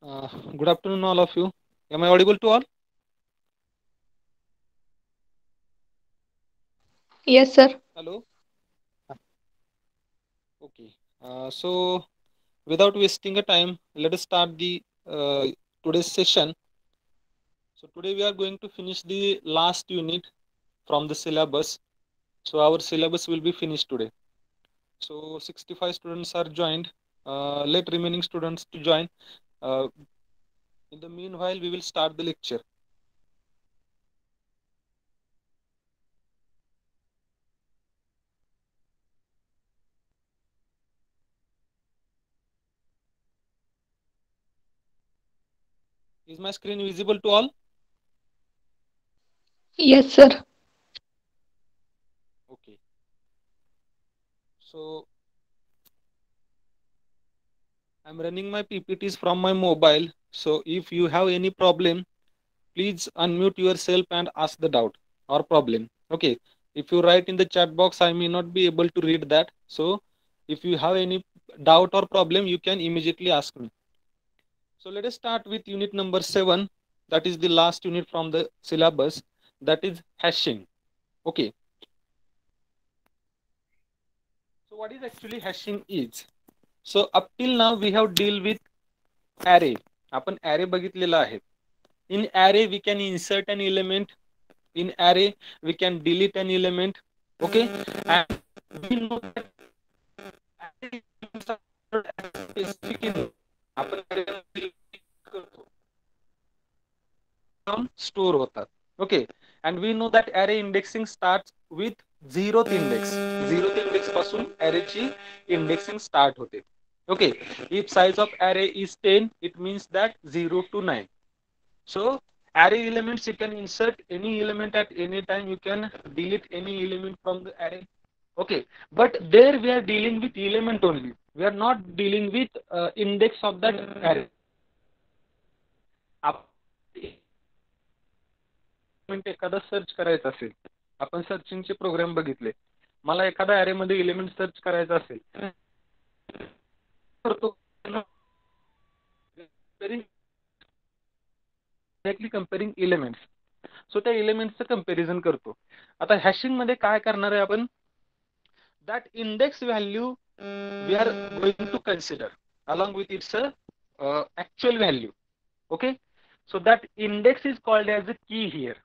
Good afternoon, all of you. Am I audible to all? Yes, sir. Hello. Okay. So, without wasting a time, let us start the today's session. So today we are going to finish the last unit from the syllabus. So our syllabus will be finished today. So 65 students are joined. Let remaining students to join. Uh, in the meanwhile, we will start the lecture. Is my screen visible to all? Yes, sir. Okay. So I'm running my PPTs from my mobile. So if you have any problem, please unmute yourself and ask the doubt or problem. Okay. If you write in the chat box, I may not be able to read that. So if you have any doubt or problem, you can immediately ask me. So let us start with unit number 7. That is the last unit from the syllabus. That is hashing. Okay. So what is actually hashing is? So up till now we have deal with array. आपण array बघितलेला आहे. In array we can insert an element. In array we can delete an element. Okay. And we know that array elements are specific in आपण array करतो store होतात. Okay. And we know that array indexing starts with zeroth index. Zeroth index पासून array ची indexing start होते. Okay. If size of array is 10, it means that 0 to 9. So array elements, you can insert any element at any time. You can delete any element from the array. Okay, but there we are dealing with element only. We are not dealing with index of that array. एखादा search करायचा असेल, आपण सर्चिंगचे programme बघितले. मला एखादा अरे मध्ये element search करायचा असेल करतो कंपेअरिंग एलिमेंट्स. सो त्या एलिमेंट्सचं कंपॅरिझन करतो. आता हॅशिंग मध्ये काय करणार आहे आपण? that index value we are going to consider along with its actual value. Okay, so that index is called as a key here.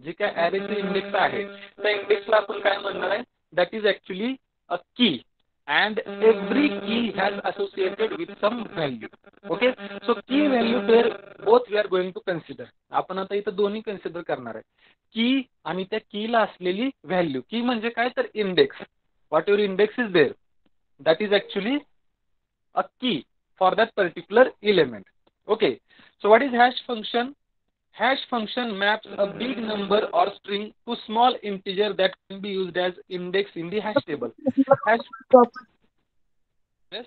जे काय arrayचे index आहे त्या indexला आपण काय म्हणणार आहे? that is actually a key and every key has associated with some value. Okay, so key value pair both we are going to consider. आपण आता इथं दोन्ही कन्सिडर करणार आहे, की आणि त्या कीला असलेली व्हॅल्यू. की म्हणजे काय तर index. whatever index is there, that is actually a key for that particular element. Okay, so what is hash function? Hash function maps a big number or string to small integer that can be used as index in the hash table. Hash, yes.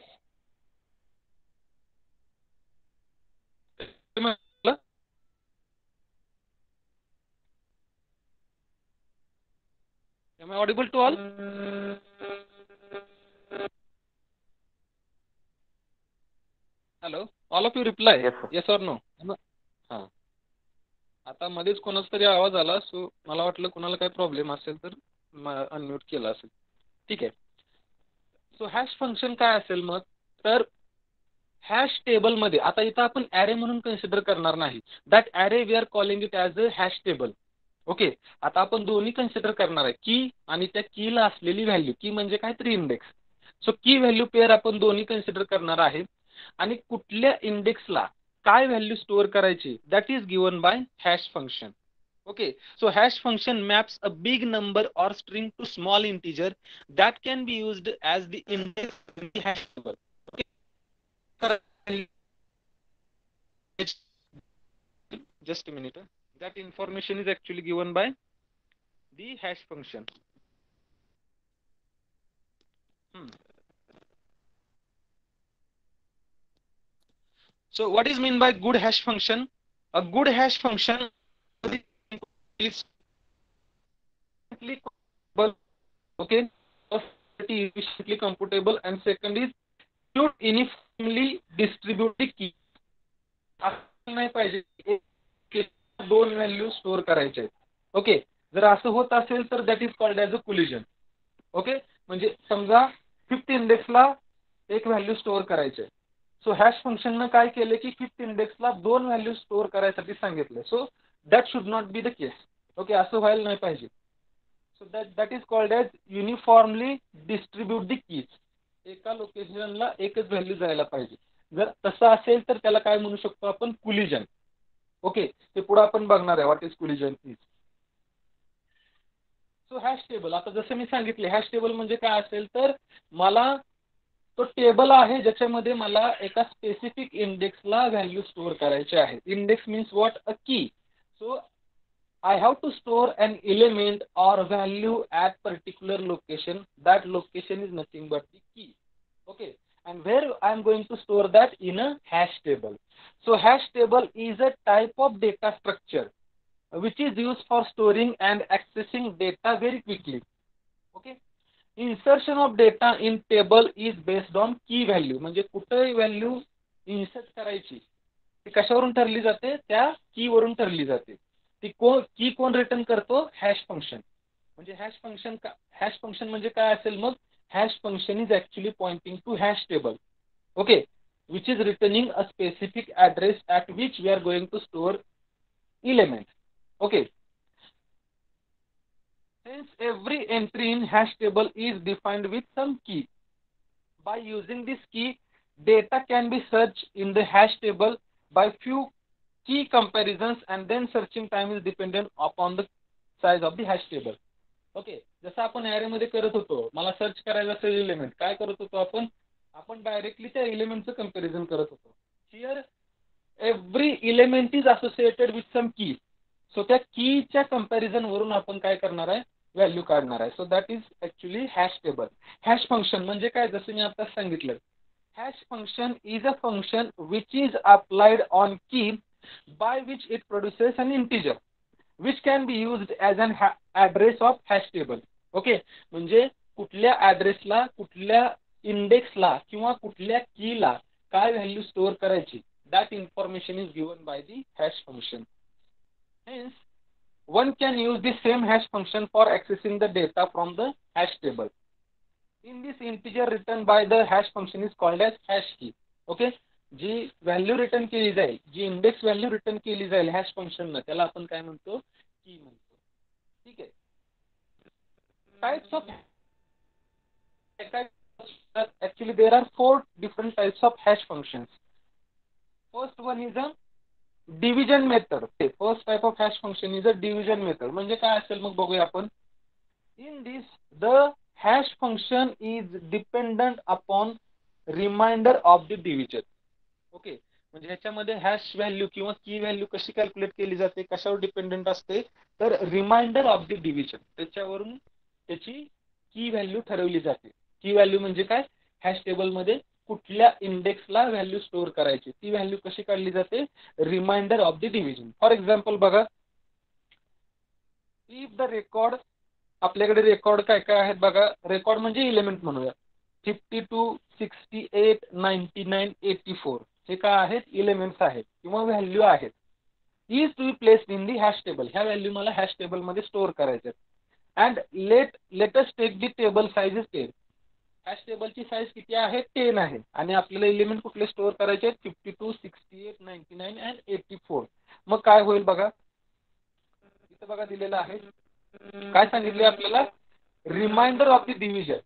Am I audible to all? Hello, all of you reply Yes, sir. yes or no. हा, आता मध्येच कोणाचा तरी आवाज आला, so मला वाटलं कोणाला काही प्रॉब्लेम असेल तर अनम्यूट केला असेल. ठीक आहे. सो हॅश फंक्शन काय असेल मग? तर हॅश टेबल मध्ये आता इथं आपण ॲरे म्हणून कन्सिडर करणार नाही. That array we are calling it as a hash table. Okay, आता आपण दोन्ही कन्सिडर करणार आहे, की आणि त्या कीला असलेली व्हॅल्यू. की म्हणजे काय? तर इंडेक्स. सो की व्हॅल्यू पेअर आपण दोन्ही कन्सिडर करणार आहे. आणि कुठल्या इंडेक्सला काय व्हॅल्यू स्टोअर करायची, that is given by hash function. Okay, so hash function maps a big number or string to small integer that can be used as the index in the hash table. Okay, just a minute. That information is actually given by the hash function. Hmm. So what is mean by good hash function? A good hash function is okay, efficiently computable, and second is should uniformly distribute the key. असं नाही पाहिजे की दोन value store करायचे आहेत. Okay, जर असं होत असेल तर that is called as a collision. Okay, म्हणजे समजा 5th इंडेक्सला एक व्हॅल्यू स्टोअर करायचे. सो हॅश फंक्शननं काय केलं की 5th इंडेक्सला दोन व्हॅल्यू स्टोअर करायसाठी सांगितलं. So that should not be the case. Okay, असं व्हायला नाही पाहिजे. So that is called as uniformly distribute the keys. एका लोकेशनला एकच व्हॅल्यू जायला पाहिजे. जर तसं असेल तर त्याला काय म्हणू शकतो आपण, कोलिजन. ओके, ते पुढे आपण बघणार आहे what is collision is. So hash table, आता जसं मी सांगितले हॅश टेबल म्हणजे काय असेल तर मला तो टेबल आहे ज्याच्यामध्ये मला एका स्पेसिफिक इंडेक्सला व्हॅल्यू स्टोअर करायचे आहे. Index means what, a key. So I have to store an element or value at particular location. That location is nothing but the key. Okay, and where I am going to store that in a hash table. So hash table is a type of data structure which is used for storing and accessing data very quickly. Okay, insertion of data in table is based on key value. म्हणजे कुठे value insert करायची ती कशावरून ठरली जाते, त्या की वरून ठरली जाते. ती की कोण रिटर्न करतो, हॅश फंक्शन. म्हणजे हॅश फंक्शन म्हणजे काय असेल मग, hash function is actually pointing to hash table. Okay, which is returning a specific address at which we are going to store element. Okay, since every entry in hash table is defined with some key, by using this key data can be searched in the hash table by few key comparisons, and then searching time is dependent upon the size of the hash table. Okay, जसं आपण array मध्ये करत होतो, मला search करायचं असेल element, काय करत होतो आपण डायरेक्टली त्या एलिमेंटचं कंपॅरिझन करत होतो. Here every element is associated with some key. So त्या कीच्या कंपॅरिझन वरून आपण काय करणार आहे, व्हॅल्यू काढणार आहे. So that is actually hash table. Hash function म्हणजे काय, जसं मी आता सांगितलं, hash function is a function which is applied on key by which it produces an integer which can be used as an address of hash table. Okay, म्हणजे कुठल्या ऍड्रेसला, कुठल्या इंडेक्सला किंवा कुठल्या कीला काय व्हॅल्यू स्टोअर करायची, that information is given by the hash function. Hence, one can use the same hash function for accessing the data from the hash table. In this, integer returned by the hash function is called as hash key. Okay, G value return केली जाईल, जी index value return केली जाईल hash function, त्याला आपण काय म्हणतो, की म्हणतो. ठीक आहे. Types of, actually there are 4 different types of hash functions. First one is a division method. First type of hash function is a division method. म्हणजे काय असेल मग बघूया आपण. In this, the hash function is dependent upon remainder of the division. Okay, म्हणजे ह्याच्यामध्ये hash value किंवा की व्हॅल्यू कशी कॅल्क्युलेट केली जाते, कशावर डिपेंडेंट असते, तर रिमाइंडर ऑफ द डिव्हिजन, त्याच्यावरून त्याची की व्हॅल्यू ठरवली जाते. की व्हॅल्यू म्हणजे काय, हॅश टेबल मध्ये कुठल्या इंडेक्सला व्हॅल्यू स्टोअर करायची, ती व्हॅल्यू कशी काढली जाते, remainder of the division. For example बघा, इफ द रेकॉर्ड, आपल्याकडे रेकॉर्ड काय काय आहेत बघा, रेकॉर्ड म्हणजे एलिमेंट म्हणूया, 52, 68, 99, 84 हे काय आहेत, एलिमेंट्स आहेत किंवा व्हॅल्यू आहेत. Is to be placed in the hash table, ह्या व्हॅल्यू मला हॅश टेबल मध्ये स्टोअर करायचे. And let's take the table size is 10. Hash टेबलची साईज किती आहे, 10 आहे, आणि आपल्याला एलिमेंट कुठले स्टोअर करायचे आहेत, 52, 68, 99 अँड 84. मग काय होईल बघा, इथं बघा दिलेलं आहे, काय सांगितले आपल्याला, रिमाइंडर ऑफ द डिव्हिजन.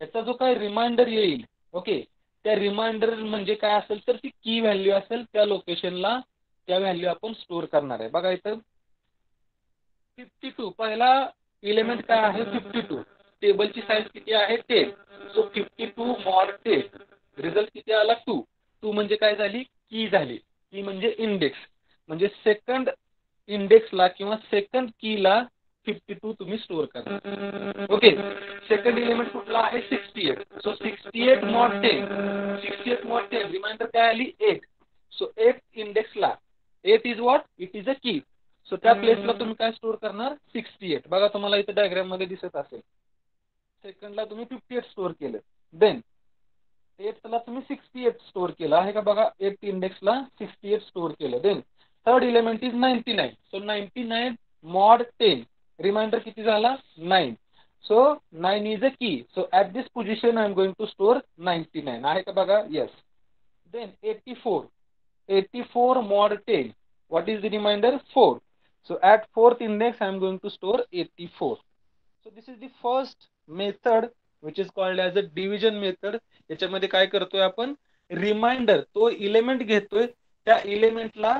याचा जो काय रिमाइंडर येईल, ओके, त्या रिमाइंडर म्हणजे काय असेल तर ती की व्हॅल्यू असेल, त्या लोकेशनला त्या व्हॅल्यू आपण स्टोअर करणार आहे. बघा इथं 52 पहिला एलिमेंट काय आहे, 52, टेबलची साईज किती आहे, 10. सो 52 मॉड 10, रिझल्ट किती आला, 2 म्हणजे काय झाली, की झाली. की म्हणजे इंडेक्स, म्हणजे सेकंड इंडेक्सला किंवा सेकंड कीला 52 तुम्ही स्टोअर करा. ओके, सेकंड एलिमेंट कुठला आहे, 68. सो 68 मॉड 10, 68 मॉड 10, रिमाइंडर काय आली, 8. So 8 इंडेक्सला 8 is what, it is a key. So त्या प्लेसला तुम्ही काय स्टोअर करणार, 68. बघा तुम्हाला इथे डायग्राम मध्ये दिसत असेल, सेकंडला तुम्ही 58 स्टोअर केलं. देन 8ला तुम्ही 68 स्टोअर केलं आहे का बघा, 8 इंडेक्सला 68 स्टोअर केलं. Then third element is 99. So 99 mod 10, remainder किती झाला 9. So 9 is a key. So at this position I am going to store 99 आहे का बघा, yes. Then 84 mod 10, what is the remainder 4. So at fourth index I am going to store 84. So this is the first method which is called as a division method. याच्यामध्ये काय करतोय आपण, reminder तो element घेतोय, त्या इलेमेंटला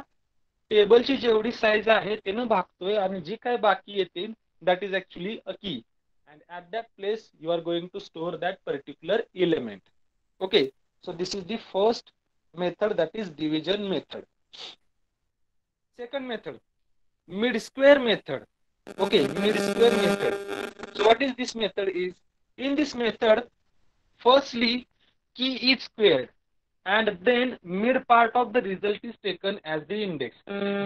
टेबलची जेवढी size आहे त्यानं भागतोय आणि जी काय बाकी येते that is actually a key, and at that place you are going to store that particular element. Okay, so this is the first method, that is division method. Second method, mid square method. Okay, mid square method. So what is this method is, in this method firstly key is squared and then mid part of the result is taken as the index.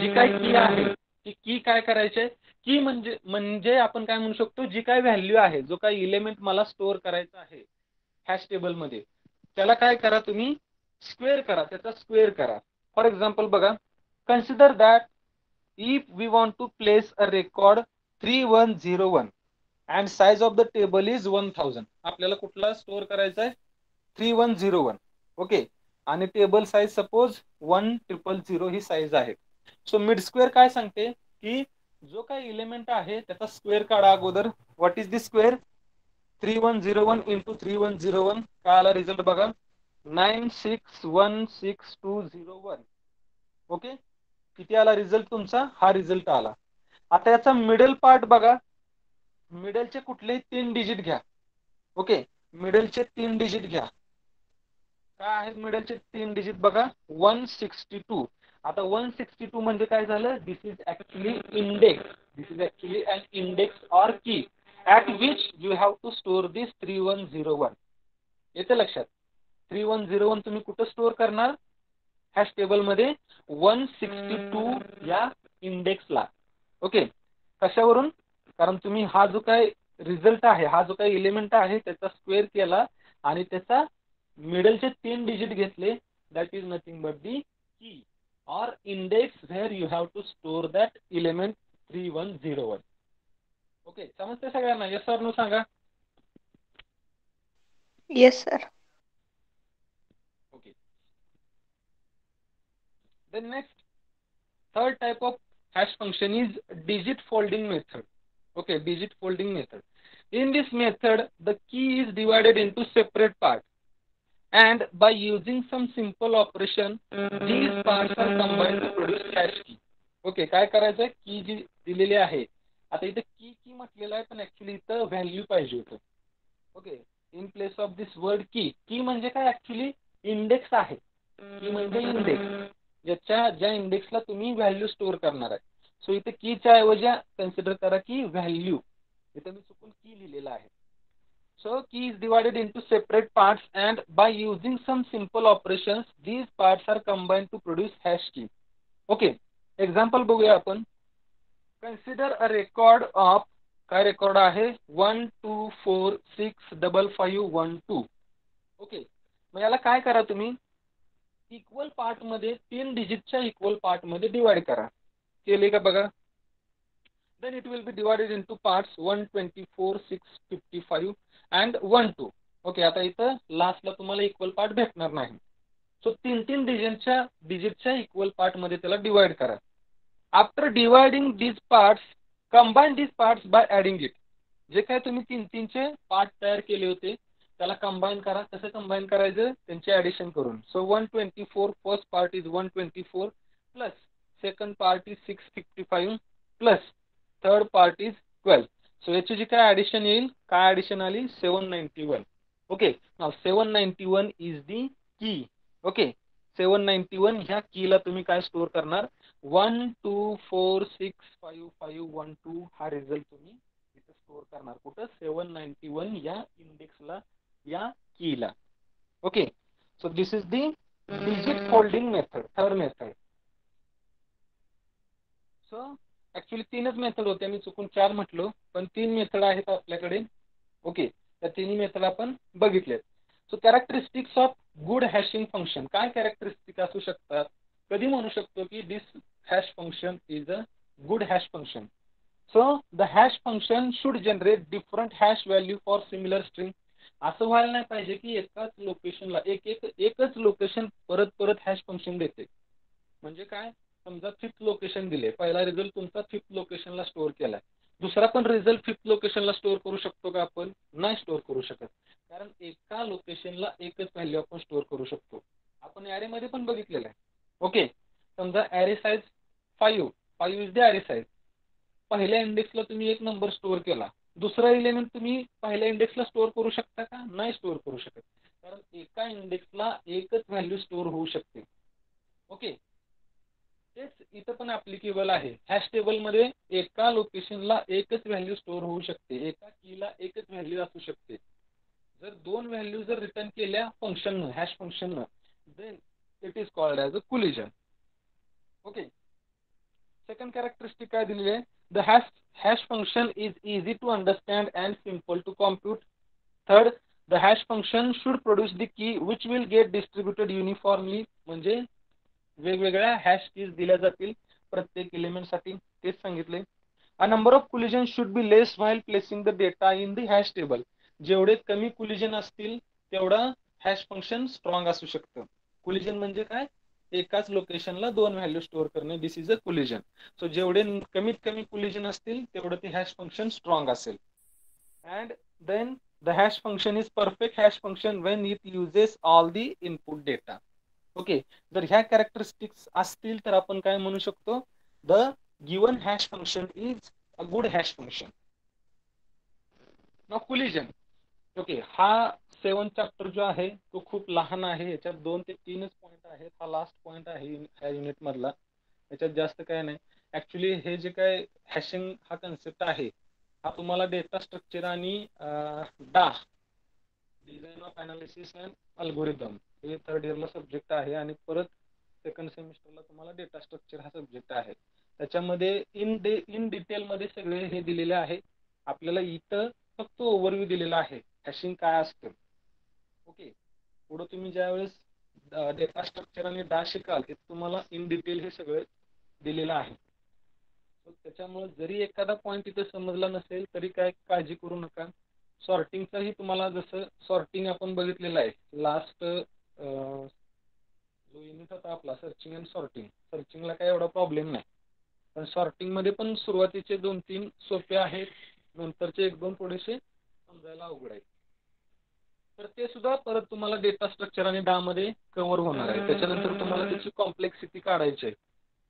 जी काय की आहे ती की काय करायचे, की म्हणजे आपण काय म्हणू शकतो, जी काय व्हॅल्यू आहे, जो काय इलेमेंट मला स्टोअर करायचा आहे हॅश टेबल मध्ये, त्याला काय करा तुम्ही, स्क्वेअर करा, त्याचा स्क्वेअर करा. फॉर एक्झाम्पल बघा, consider that if we want to place a record 3101 and size of the table is 1000. आपल्याला कुठला स्टोअर करायचा आहे 3101. ओके, आणि टेबल साइज सपोज 1000 ही साइज आहे. सो मिड स्क्वेअर काय सांगते की जो काही इलेमेंट आहे त्याचा स्क्वेअर काढा अगोदर. What is the square, 3101 into 3101, काय आला रिझल्ट बघा 9616,201. ओके, किती आला रिझल्ट तुमचा, हा रिझल्ट आला. आता याचा मिडल पार्ट बघा, मिडलचे कुठलेही 3 डिजिट घ्या. ओके, मिडलचे 3 डिजिट घ्या. काय आहेत मिडलचे 3 डिजिट बघा, 162. आता 162 म्हणजे काय झालं, this is actually index, this is actually an index or key at which you have to store this 3101. येते लक्षात, 3101 तुम्ही कुठं स्टोअर करणार, हॅश टेबल मध्ये 162 या इंडेक्सला. ओके, कशावरून, कारण तुम्ही हा जो काय रिझल्ट आहे, हा जो काही एलिमेंट आहे त्याचा स्क्वेअर केला आणि त्याचा मिडलचे 3 डिजिट घेतले, that is nothing but the key or index where you have to store that element 3101. Okay, समजते सगळ्यांना, येस ऑर नो सांगा. Yes, sir. Okay. Then next, third type of hash function is digit folding method. Okay, digit folding method. In this method, the key is divided into separate parts, and by using some simple operation, these parts are combined to produce hash key. Okay, काय करायचं, की जी दिलेली आहे, आता इथे की म्हटलेलं आहे, पण ऍक्च्युअली इथं व्हॅल्यू पाहिजे होतं. Okay, in place of this word की म्हणजे काय, ऍक्च्युअली इंडेक्स आहे. की म्हणजे इंडेक्स, ज्या इंडेक्सला तुम्ही व्हॅल्यू स्टोअर करणार आहे. सो इथे कीच्या ऐवजी कन्सिडर करा की व्हॅल्यू, इथे मी चुकून की लिहिलेला आहे. So key is divided into separate parts and by using some simple operations these parts are combined to produce hash key. Okay, example बघूया आपण. कन्सिडर अ रेकॉर्ड ऑफ, काय रेकॉर्ड आहे 12465512. ओके, मग याला काय करा तुम्ही, इक्वल पार्ट मध्ये 3 डिजिटच्या इक्वल पार्ट मध्ये डिवाइड करा. केले का बघा, then it will be divided into parts 124 655 and 12. Okay, आता इथं लास्टला तुम्हाला इक्वल पार्ट भेटणार नाही. सो 3 डिजिटच्या इक्वल पार्ट मध्ये त्याला डिवाइड करा. After dividing these parts, combine these parts by adding it. जे काय तुम्ही 3चे पार्ट तयार केले होते त्याला कंबाईन करा. कसं कंबाईन करायचं, त्यांचे ऍडिशन करून. So 124 first part is 124 plus second part is 655 plus third part is 12. So याची जी काय ऍडिशन येईल, काय ऍडिशन आली 791. ओके, नाउ 791 इज दी की. ओके, 791 ह्या कीला तुम्ही काय स्टोअर करणार, 12465512 हा रिझल्ट तुम्ही इथे स्टोअर करणार. कुठं, 791 या इंडेक्सला, या कीला. Okay, so this is the digit folding method, third method. So actually 3च मेथड होत्या, मी चुकून 4 म्हटलो, पण 3 मेथड आहेत आपल्याकडे. ओके, त्या 3 मेथड आपण बघितल्यात. So characteristics of good hashing function, काय कॅरेक्टरिस्टिक असू शकतात, कधी म्हणू शकतो की this hash function is a good hash function. So the hash function should generate different hash value for similar string. असं व्हायला नाही पाहिजे की एकाच लोकेशनला एकच लोकेशन परत परत हॅश फंक्शन देते. म्हणजे काय, समजा फिफ्थ लोकेशन दिले, पहिला रिझल्ट तुमचा फिफ्थ लोकेशनला स्टोअर केलाय, दुसरा पण रिझल्ट फिफ्थ लोकेशनला स्टोअर करू शकतो का आपण? नाही स्टोअर करू शकत, कारण एका लोकेशनला एकच व्हॅल्यू आपण स्टोअर करू शकतो. आपण ॲरे मध्ये पण बघितलेलं आहे. ओके, समजा array size 5 is the array size. पहिल्या इंडेक्सला तुम्ही एक नंबर स्टोअर केला, दुसरा एलिमेंट तुम्ही पहिल्या इंडेक्सला स्टोअर करू शकता का? नाही स्टोअर करू शकत, कारण एका इंडेक्सला एकच व्हॅल्यू स्टोअर होऊ शकते. ओके, तेच इथं पण ऍप्लिकेबल आहे. हॅश टेबल मध्ये एका लोकेशनला एकच व्हॅल्यू स्टोअर होऊ शकते, एका कीला एकच व्हॅल्यू असू शकते. जर दोन व्हॅल्यू जर रिटर्न केल्या फंक्शननं, हॅश फंक्शननं, then it is called as a collision. Okay, second characteristic काय दिलेली आहे? The hash function is easy to understand and simple to compute. Third, the hash function should produce the key which will get distributed uniformly. म्हणजे वेगवेगळ्या hash keys दिल्या जातील प्रत्येक एलिमेंटसाठी, तेच सांगितले. A number of collision should be less while placing the data in the hash table. जेवढे कमी collision असतील तेवढं हॅश फंक्शन स्ट्रॉंग असू शकतं. कोलिजन म्हणजे काय? एकाच लोकेशनला दोन व्हॅल्यू स्टोअर करणे, this is a collision. So जेवढे कमीत कमी कोलिजन असतील तेवढं ते हॅश फंक्शन स्ट्रॉंग असेल. And then the hash function is perfect hash function when it uses all the input data. Okay, जर ह्या कॅरेक्टरिस्टिक्स असतील तर आपण काय म्हणू शकतो? The given hash function is a good hash function. Now collision. Okay, हा 7 चॅप्टर जो आहे तो खूप लहान आहे, याच्यात 2 ते 3च पॉईंट आहेत. हा लास्ट पॉईंट आहे ह्या युनिट मधला, याच्यात जास्त काय नाही. ऍक्च्युली हे जे काय हॅशिंग हा कन्सेप्ट आहे, हा तुम्हाला डेटा स्ट्रक्चर आणि डा design of analysis and algorithm हे थर्ड इयरला सब्जेक्ट आहे, आणि परत सेकंड सेमिस्टरला तुम्हाला डेटा स्ट्रक्चर हा सब्जेक्ट आहे. त्याच्यामध्ये इन डिटेल मध्ये सगळे हे दिलेले आहे. आपल्याला इथं फक्त ओव्हरव्ह्यू दिलेला आहे हॅशिंग काय असतं. ओके, पुढे तुम्ही ज्यावेळेस डेटा स्ट्रक्चर आणि डा शिकाल ते तुम्हाला इन डिटेल हे सगळं दिलेलं आहे. त्याच्यामुळे जरी एखादा पॉईंट इथे समजला नसेल तरी काय काळजी करू नका. सॉर्टिंगचाही तुम्हाला जसं सॉर्टिंग आपण बघितलेलं आहे लास्ट जो युनिट होता आपला सर्चिंग अँड सॉर्टिंग, सर्चिंगला काय एवढा प्रॉब्लेम नाही, पण सॉर्टिंग मध्ये पण सुरुवातीचे 2-3 सोपे आहेत, नंतरचे 1-2 थोडेसे समजायला अवघड आहेत. तर ते सुद्धा परत तुम्हाला डेटा स्ट्रक्चर आणि डा मध्ये कव्हर होणार आहे. त्याच्यानंतर तुम्हाला त्याची कॉम्प्लेक्सिटी काढायची आहे,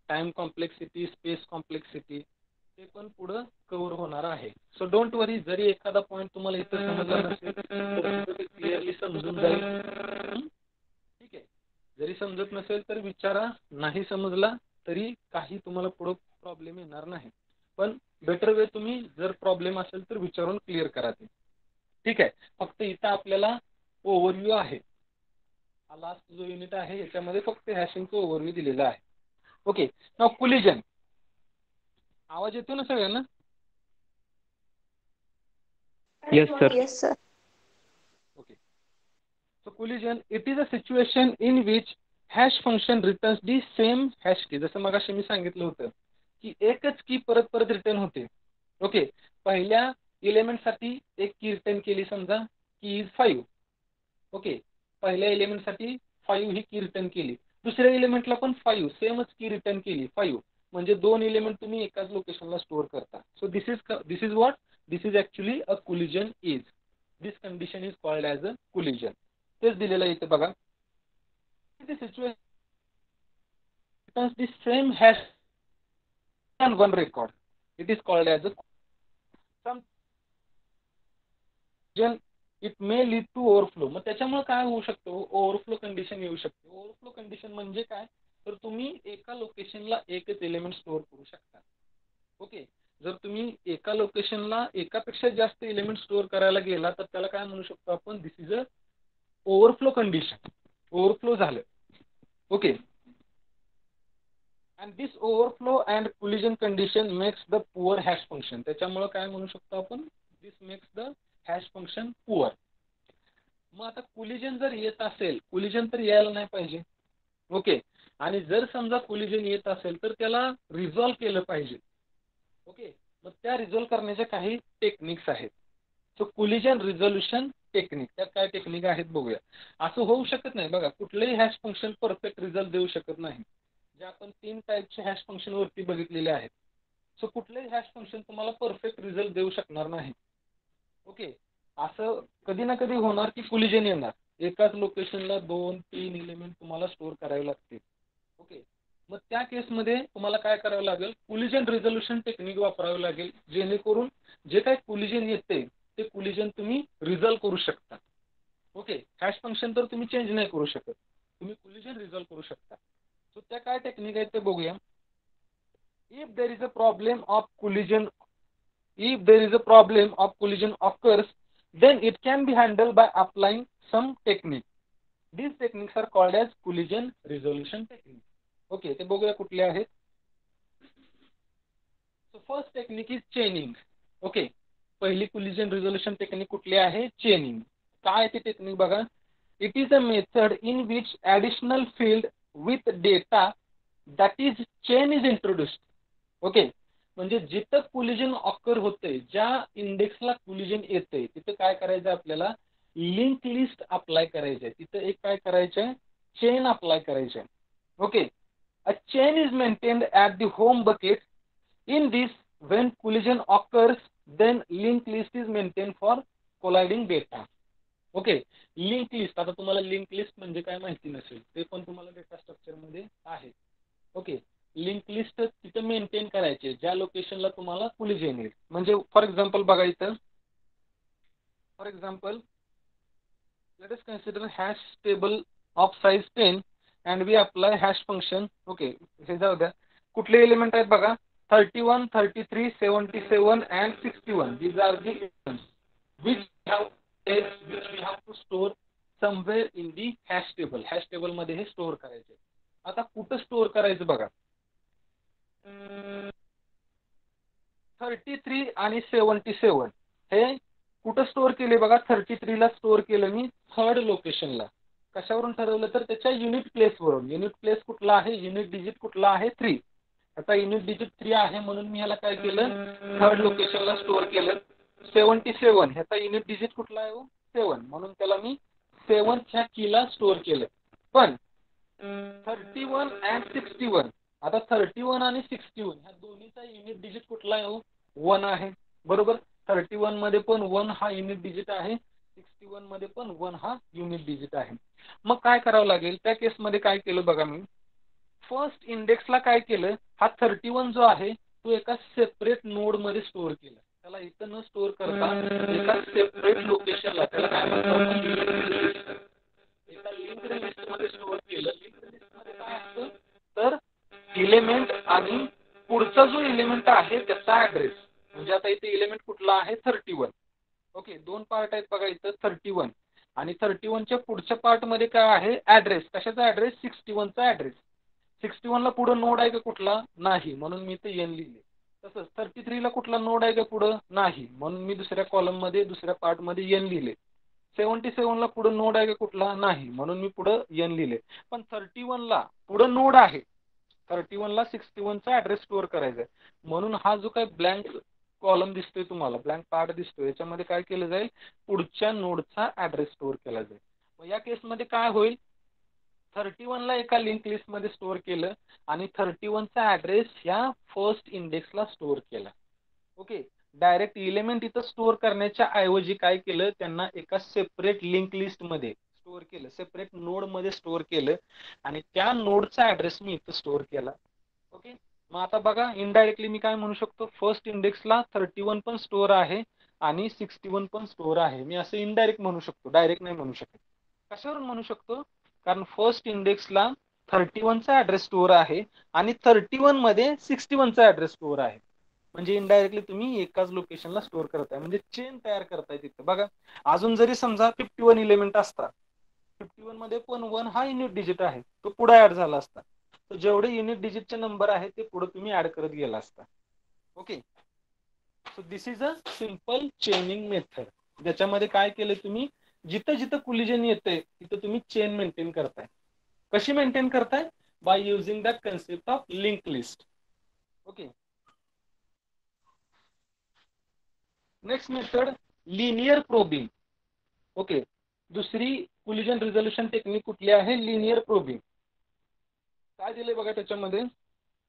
टाइम कॉम्प्लेक्सिटी, स्पेस कॉम्प्लेक्सिटी, ते पण पुढं कव्हर होणार आहे. सो डोंट वरी, जरी एखादा पॉईंट तुम्हाला इथं समजला नसेल तर क्लिअरली समजून जाईल. ठीक आहे, जरी समजत नसेल तर विचारा, नाही समजला तरी काही तुम्हाला पुढे प्रॉब्लेम येणार नाही. पण बेटर वे तुम्ही जर प्रॉब्लेम असेल तर विचारून क्लिअर करा ते. ठीक आहे, फक्त इथं आपल्याला ओव्हरव्ह्यू आहे. हा लास्ट जो युनिट आहे याच्यामध्ये फक्त हॅशिंगचं ओव्हरव्ह्यू दिलेला आहे. Okay, now collision. आवाज येतो ना सगळ्यांना? Yes, sir. Yes, sir. Okay. So collision, it is a situation in which hash function returns the same hash key. जसं मगाशी मी सांगितलं होतं की एकच की परत परत रिटर्न होते. ओके, पहिल्या एलिमेंट साठी एक की रिटर्न केली, समजा की इज 5. ओके, पहिल्या एलिमेंट साठी 5 ही की रिटर्न केली, दुसऱ्या एलिमेंटला पण 5 सेमच की रिटर्न केली 5. म्हणजे 2 एलिमेंट तुम्ही एकाच लोकेशनला स्टोअर करता. So this is what this is actually a collision is. This condition is called as a collision. तेच दिलेलं आहे इथे बघा. Situation the same hash on one record, it is called as a some it may lead to overflow. मग त्याच्यामुळे काय होऊ शकतो? ओव्हरफ्लो कंडिशन येऊ शकते. ओव्हरफ्लो कंडिशन म्हणजे काय, तर तुम्ही एका लोकेशनला एकच एलिमेंट स्टोअर करू शकता. ओके, जर तुम्ही एका लोकेशनला एकापेक्षा जास्त एलिमेंट स्टोअर करायला गेला तर त्याला काय म्हणू शकतो आपण? This is a overflow condition. Overflow झालं. Okay, and this overflow and collision condition makes the poor hash function. त्याच्यामुळे काय म्हणू शकतो आपण? This makes the hash function poor. मग आता कोलिजन जर येत असेल, कोलिजन तर यायला नाही पाहिजे. ओके. आणि जर समजा कोलिजन येत असेल तर त्याला रिझॉल्व्ह केलं पाहिजे. ओके. मग त्या रिझॉल्व्ह करण्याच्या काही टेक्निक्स आहेत. सो कोलिजन रिझोल्युशन टेक्निक, त्यात काय टेक्निक आहेत बघूया. असं होऊ शकत नाही बघा, कुठलंही हॅश फंक्शन परफेक्ट रिझल्ट देऊ शकत नाही. जे आपण 3 टाईपचे हॅश फंक्शन वरती बघितलेले आहेत. सो कुठलंही हॅश फंक्शन तुम्हाला परफेक्ट रिझल्ट देऊ शकणार नाही. ओके. असं कधी ना कधी होणार की कोलिजन येणार. एकाच लोकेशनला 2-3 एलिमेंट तुम्हाला स्टोअर करावे लागतील. ओके. मग त्या केसमध्ये तुम्हाला काय करावं लागेल, कोलिजन रिझोल्युशन टेक्निक वापरावं लागेल, जेणेकरून जे काही कोलिजन येते ते कोलिजन तुम्ही रिझॉल्व्ह करू शकता. ओके. हॅश फंक्शन तर तुम्ही चेंज नाही करू शकत, तुम्ही कोलिजन रिझॉल्व्ह करू शकता. सो त्या काय टेक्निक आहेत ते बघूया. If there is a problem of collision, if there is a problem of collision occurs, then it can be handled by applying some technique. These techniques are called as collision resolution technique. Okay, ते बघूया कुठले आहेत. So first technique is chaining. Okay, पहिली collision resolution technique कुठली आहे, chaining. काय ते technique बघा. It is a method in which additional field with data that is chain is introduced. Okay, म्हणजे जिथं कोलिजन ऑकर होते, ज्या इंडेक्सला कोलिजन येते तिथं काय करायचं आपल्याला, लिंक लिस्ट अप्लाय करायचे. तिथं एक काय करायचंय, चेन अप्लाय करायचे. Okay. A chain is maintained at the home bucket. In this when collision occurs then link list is maintain for colliding data. Okay. Link list, आता तुम्हाला लिंक लिस्ट म्हणजे काय माहिती नसेल, ते पण तुम्हाला डेटा स्ट्रक्चर मध्ये आहे. ओके. लिंक लिस्ट तिथे मेंटेन करायचे ज्या लोकेशनला तुम्हाला कोलिजन येईल. म्हणजे फॉर एक्झाम्पल बघा इथं, for example let us consider hash table of size 10 and we apply hash function. Okay, हे जाऊ द्या. कुठले एलिमेंट आहेत बघा, 31, 33, 77 and 61. These are the elements which we have to store somewhere in the hash table. Hash table मध्ये हे store करायचे. आता कुठं स्टोअर करायचं बघा, 33 आणि 77 हे कुठं स्टोअर केले बघा. 33 ला स्टोअर केलं मी थर्ड लोकेशनला. कशावरून ठरवलं तर त्याच्या युनिट प्लेसवरून. युनिट प्लेस कुठला आहे, युनिट डिजिट कुठला आहे, 3. आता युनिट डिजिट 3 आहे म्हणून मी ह्याला काय केलं, थर्ड लोकेशनला स्टोअर केलं. 77 ह्याचा युनिट डिजिट कुठला आहे, 7, म्हणून त्याला मी 7 ह्या कीला स्टोअर केलं. पण 31 अँड 61, आता 31 आणि 61 ह्या दोन्हीचा युनिट डिजिट कुठला आहे, 1 आहे. बरोबर. 31 मध्ये पण 1 हा युनिट डिजिट आहे, 61 मध्ये पण 1 हा युनिट डिजिट आहे. मग काय करावं लागेल, त्या केसमध्ये काय केलं बघा, मी फर्स्ट इंडेक्सला काय केलं, हा 31 जो आहे तो एका सेपरेट नोड मध्ये स्टोअर केला. त्याला इथं न स्टोअर करता एका सेपरेट लोकेशनला, त्याला काय म्हणतात, एका लिंक्ड लिस्ट मध्ये स्टोअर केलं. लिंक्ड लिस्ट मध्ये काय असतं तर एलिमेंट आणि पुढचा जो एलिमेंट आहे त्याचा ऍड्रेस. म्हणजे आता इथे एलिमेंट कुठला आहे, 31. ओके, दोन पार्ट आहेत बघा इथं, 31 आणि 31 च्या पुढच्या पार्ट मध्ये काय आहे, ऍड्रेस. कशाचा ऍड्रेस, 61 चा ऍड्रेस. 61 ला पुढे नोड आहे का कुठला, नाही, म्हणून मी इथे n लिहिले. तसंच 33 ला कुठला नोड आहे का पुढे, नाही, म्हणून मी दुसऱ्या कॉलम मध्ये दुसऱ्या पार्ट मध्ये n लिहिले. 77 ला पुढे नोड आहे का कुठला, नाही, म्हणून मी पुढे n लिहिले. पण 31 ला पुढे नोड आहे, 31 ला 61 चा ऍड्रेस स्टोअर करायचा आहे. म्हणून हा जो काही ब्लँक कॉलम दिसतोय तुम्हाला, ब्लँक पार्ट दिसतोय, याच्यामध्ये काय केलं जाईल, पुढच्या नोडचा ऍड्रेस स्टोअर केला जाईल. मग या केसमध्ये काय होईल, 31 ला एका लिंक लिस्ट मध्ये स्टोअर केलं आणि 31 चा ऍड्रेस ह्या फर्स्ट इंडेक्सला स्टोअर केला. ओके. डायरेक्ट एलिमेंट इथं स्टोअर करण्याच्या ऐवजी काय केलं, त्यांना एका सेपरेट लिंक लिस्ट मध्ये स्टोअर केलं, सेपरेट नोड मध्ये स्टोअर केलं आणि त्या नोडचा ऍड्रेस मी इथं स्टोअर केला. ओके. मग आता बघा, इनडायरेक्टली मी काय म्हणू शकतो, फर्स्ट इंडेक्सला 31 पण स्टोअर आहे आणि 61 पण स्टोअर आहे. मी असं इनडायरेक्ट म्हणू शकतो, डायरेक्ट नाही म्हणू शकत. कशावरून म्हणू शकतो, कारण फर्स्ट इंडेक्सला 31 चा ऍड्रेस स्टोअर आहे आणि 31 मध्ये 61 चा ऍड्रेस स्टोअर आहे. म्हणजे इनडायरेक्टली तुम्ही एकाच लोकेशनला स्टोअर करताय, म्हणजे चेन तयार करताय तिथे. बघा, अजून जरी समजा 51 एलिमेंट असतात, 51 मध्ये पण 1 हा युनिट डिजिट आहे, तो पुढे ऍड झाला असता. तर जेवढे युनिट डिजिटचे नंबर आहे ते पुढे तुम्ही ऍड करत गेला असता. Okay. So this is a simple चेनिंग method. ज्याच्यामध्ये काय केलं तुम्ही, जिथं जिथं कोलिजन येतंय तिथं तुम्ही चेन मेंटेन करताय. कशी मेंटेन करताय? By using the concept of link list. Okay. Next method linear probing. Okay. दुसरी कोलिजन रिझोल्यूशन टेक्निक कुठली आहे? Linear probing. काय दिले बघा त्याच्यामध्ये?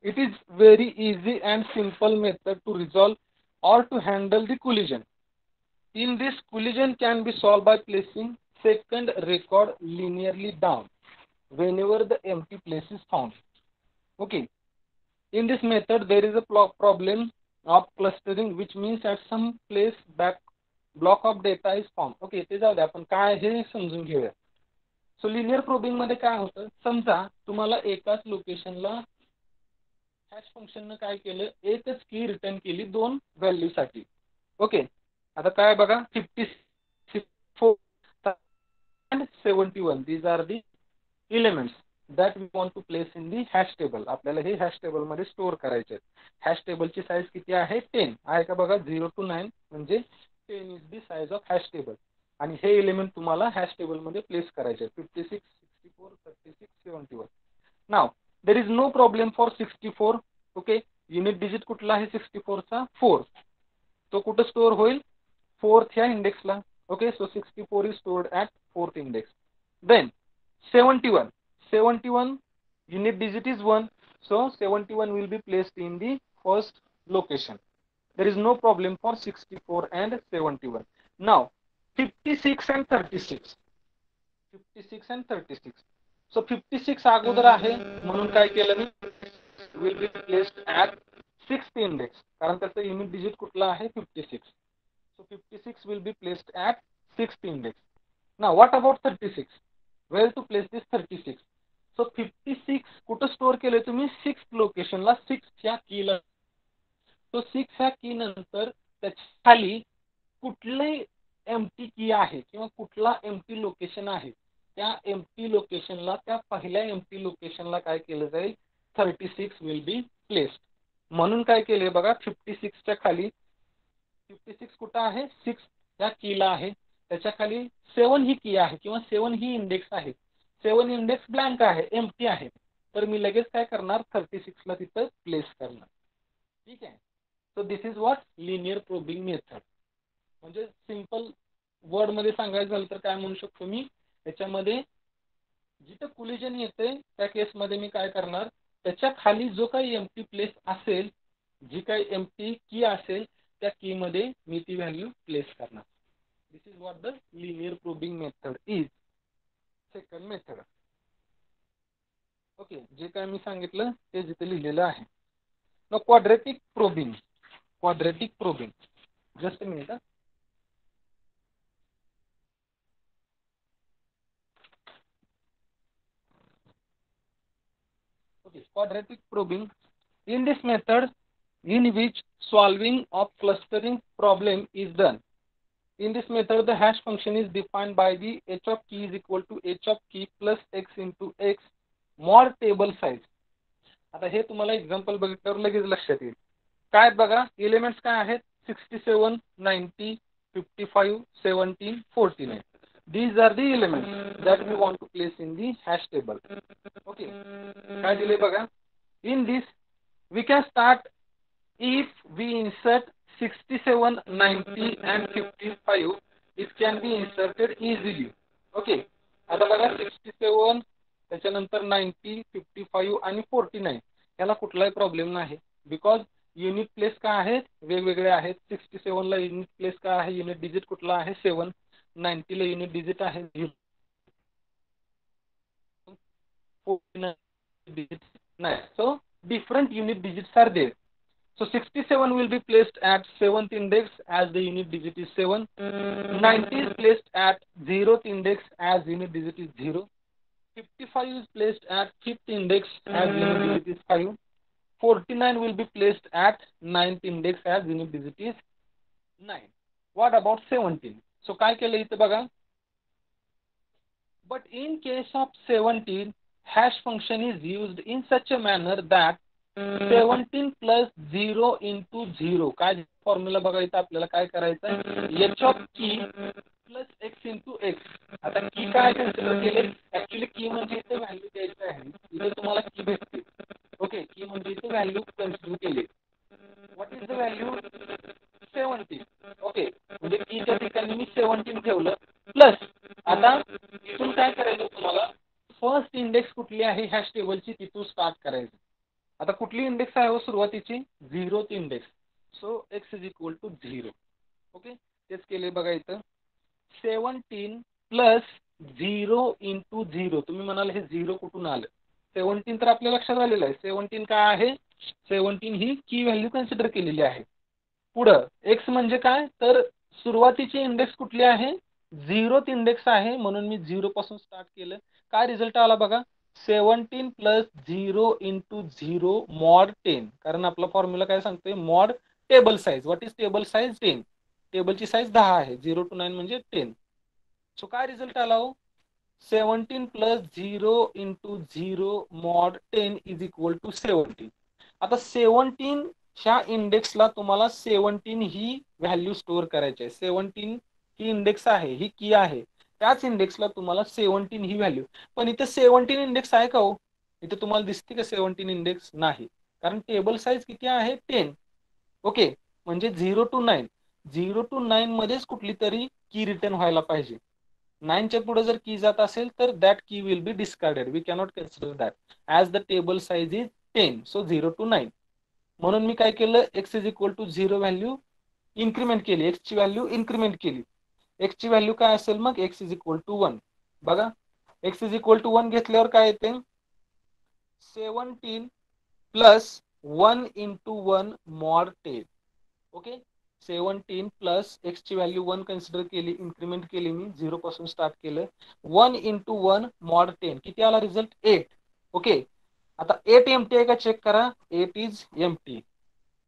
It is very easy and simple method to resolve or to handle the collision. In this, collision can be solved by placing second record linearly down whenever the empty place is found. Okay. In this method, there is a problem of clustering, which means at some place back block of data is found. Okay, ते जाऊ दे, आपण काय हे समजून घेऊया. So linear probing मध्ये काय होतं? समजा तुम्हाला एकाच लोकेशनला हॅश फंक्शनने काय केलं? एकच की रिटर्न केली दोन व्हॅल्यू साठी. ओके. आता काय बघा, 54 and 71, these are the elements that we want to place in the hash table. आपल्याला हे हॅश टेबल मध्ये स्टोअर करायचे आहेत. हॅश टेबलची साईज किती आहे? 10 आहे का बघा. 0 to 9 म्हणजे 10 is the size of hash table. आणि हे एलिमेंट तुम्हाला हॅश टेबल मध्ये प्लेस करायचे आहेत. 56, 64, 36, 71. Now there is no problem for 64. Okay. Unit digit कुठला आहे 64 चा? 4. तो कुठे स्टोअर होईल? 4th ह्या इंडेक्सला. Okay. So 64 is stored at 4th index. Then 71 unit digit is 1, so 71 will be placed in the first location. There is no problem for 64 and 71. Now 56 and 36. 56 and 36. So 56 अगोदर आहे म्हणून काय केलं मी? Will be placed at 6th index, कारण त्याचं unit digit कुठला आहे? 56. So 56 will be placed at 6th index. Now what about 36? Where to place this 36? So 56 कुठं स्टोअर केले तुम्ही? 6th लोकेशनला, 6 च्या कीला. तो 6 ह्या की नंतर त्याच्या खाली कुठले एम्प्टी की आहे किंवा कुठला एम्प्टी लोकेशन आहे, त्या एम्प्टी लोकेशनला, त्या पहिल्या एम्प्टी लोकेशनला काय केलं जाईल? 36 विल बी प्लेस्ड. म्हणून काय केले बघा, 56 च्या खाली, 56 कुठं आहे? 6 या कीला आहे. त्याच्या खाली 7 ही की आहे किंवा 7 ही इंडेक्स आहे. 7 इंडेक्स ब्लँक आहे, एम्प्टी आहे. तर मी लगेच काय करणार? 36 ला तिथं प्लेस करणार. ठीक आहे. So this is what linear probing method. म्हणजे सिंपल वर्ड मध्ये सांगायचं झालं तर काय म्हणू शकतो मी? याच्यामध्ये जिथं कोलिजन येते त्या केस मध्ये मी काय करणार? त्याच्या खाली जो काही एम्प्टी प्लेस असेल, जी काही एम्प्टी की असेल, त्या की मध्ये मी ती व्हॅल्यू प्लेस करणार. This is what the linear probing method is. Second method. Okay. जे काय मी सांगितलं ते जिथे लिहिलेलं आहे. न quadratic probing. Quadratic probing. Just a minute. Okay, quadratic probing. In this method, in which solving of clustering problem is done. In this method, the hash function is defined by the h of key is equal to h of key plus x into x mod table size. आता हे तुम्हाला example बघितल्यावर लगेच लक्षात येईल. काय बघा, elements काय आहेत? 67, 90, 55, 17, 49. These are the elements that we want to place in the hash table. Okay. काय दिले बघा? In this, we can start if we insert 67, 90 and 55. It can be inserted easily. Okay. आता बघा 67, त्याच्यानंतर 90, 55 आणि 49 याला कुठलाही प्रॉब्लेम नाही. बिकॉज युनिट प्लेस काय आहेत? वेगवेगळे आहेत. 67 ला युनिट प्लेस काय आहे? युनिट डिजिट कुठला आहे? 7. 90 ला युनिट डिजिट आहे 0. 49 digits 9. So different unit digits are there. So 67 will be placed at 7th index as the unit digit is 7. 90 is placed at 0th index as unit digit is 0. 55 is placed at 5th index as unit digit is 5. 49 will be placed at 9th index as unit digit is 9. What about 17? So काय केलं इथे बघा? But in case of 17, hash function is used in such a manner that 17 plus 0 into 0. काय formula बघा इथं आपल्याला काय करायचं आहे? h of key plus x x into x. आता की काय कन्सिडर केले, ऍक्च्युली की म्हणजे इथे व्हॅल्यू द्यायची आहे, इथे तुम्हाला की भेटते. ओके, की म्हणजे इथे व्हॅल्यू कन्सिडर केली. What is the value 17. Okay, म्हणजे कीच्या ठिकाणी मी 17 ठेवलं. प्लस आता इथून काय करायचं तुम्हाला, फर्स्ट इंडेक्स कुठली आहे ह्या टेबलची तिथून स्टार्ट करायचं. आता कुठली इंडेक्स आहे हो सुरुवातीची, 0th index. So X is equal to 0. Okay, तेच केले बघा इथं. 17 प्लस 0 इंटू 0. तुम्ही म्हणाल हे 0 कुठून आलं. 17 तर आपल्या लक्षात आलेलं आहे. 17 काय आहे, 17 ही की व्हॅल्यू कन्सिडर केलेली आहे. पुढं एक्स म्हणजे काय, तर सुरुवातीची इंडेक्स कुठली आहे, 0th इंडेक्स आहे, म्हणून मी 0 पासून स्टार्ट केलं. काय रिझल्ट आला बघा, 17 प्लस 0 इंटू 0 मॉड 10. कारण आपला फॉर्म्युला काय सांगतोय, mod table size. What is table size, 10. टेबलची साईज 10 आहे, 0 to 9 म्हणजे 10. सो काय रिझल्ट आला हो, 17 plus 0 into 0 mod 10 is equal to 17. आता 17 च्या इंडेक्सला तुम्हाला 17 ही व्हॅल्यू स्टोअर करायची आहे. 17 ही इंडेक्स आहे, ही की आहे, त्याच इंडेक्सला तुम्हाला 17 ही व्हॅल्यू. पण इथे 17 इंडेक्स आहे का हो, इथे तुम्हाला दिसते का 17 इंडेक्स, नाही. कारण टेबल साईज किती आहे, 10. ओके, म्हणजे 0 to 9. 0 to 9 मध्येच कुठली तरी की रिटर्न व्हायला पाहिजे. 9च्या पुढे जर की जात असेल तर that key will be discarded. We cannot consider that as the table size is 10. So 0 to 9. म्हणून मी काय केलं, X is equal to 0 value increment केली, एक्स ची व्हॅल्यू इन्क्रीमेंट केली. एक्स ची व्हॅल्यू काय असेल मग, एक्स इज इक्वल टू 1. बघा, एक्स इज इक्वल टू 1 घेतल्यावर काय येते, 17 plus 1 into 1 mod 10. Okay, 17 plus x ची व्हॅल्यू 1 कन्सिडर केली, इन्क्रीमेंट केली, मी 0 पासून स्टार्ट केलं. 1 इंटू 1 मॉड 10 किती आला रिझल्ट, 8. ओके, आता 8 एमटी आहे का चेक करा, 8 is empty.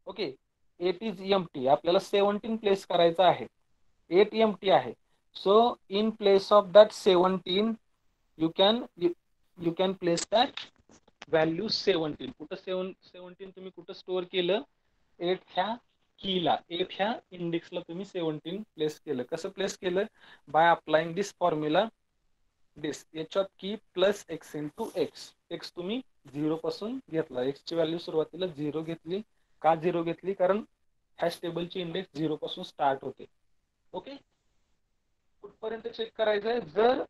Okay, 8 is empty. आपल्याला 17 प्लेस करायचं आहे, 8 एमटी आहे. So in place of that 17 you can place that value 17. कुठं 17 तुम्ही कुठं स्टोअर केलं, 8 ह्या कीला, 8 ह्या इंडेक्सला तुम्ही 17 प्लेस केलं. कसं प्लेस केलं, by applying this formula, this H of key plus X into X. X तुम्ही 0 पासून घेतला, एक्स ची व्हॅल्यू सुरुवातीला 0 घेतली. का 0 घेतली, कारण हॅश टेबलची इंडेक्स 0 पासून स्टार्ट होते. ओके, कुठपर्यंत चेक करायचंय, जर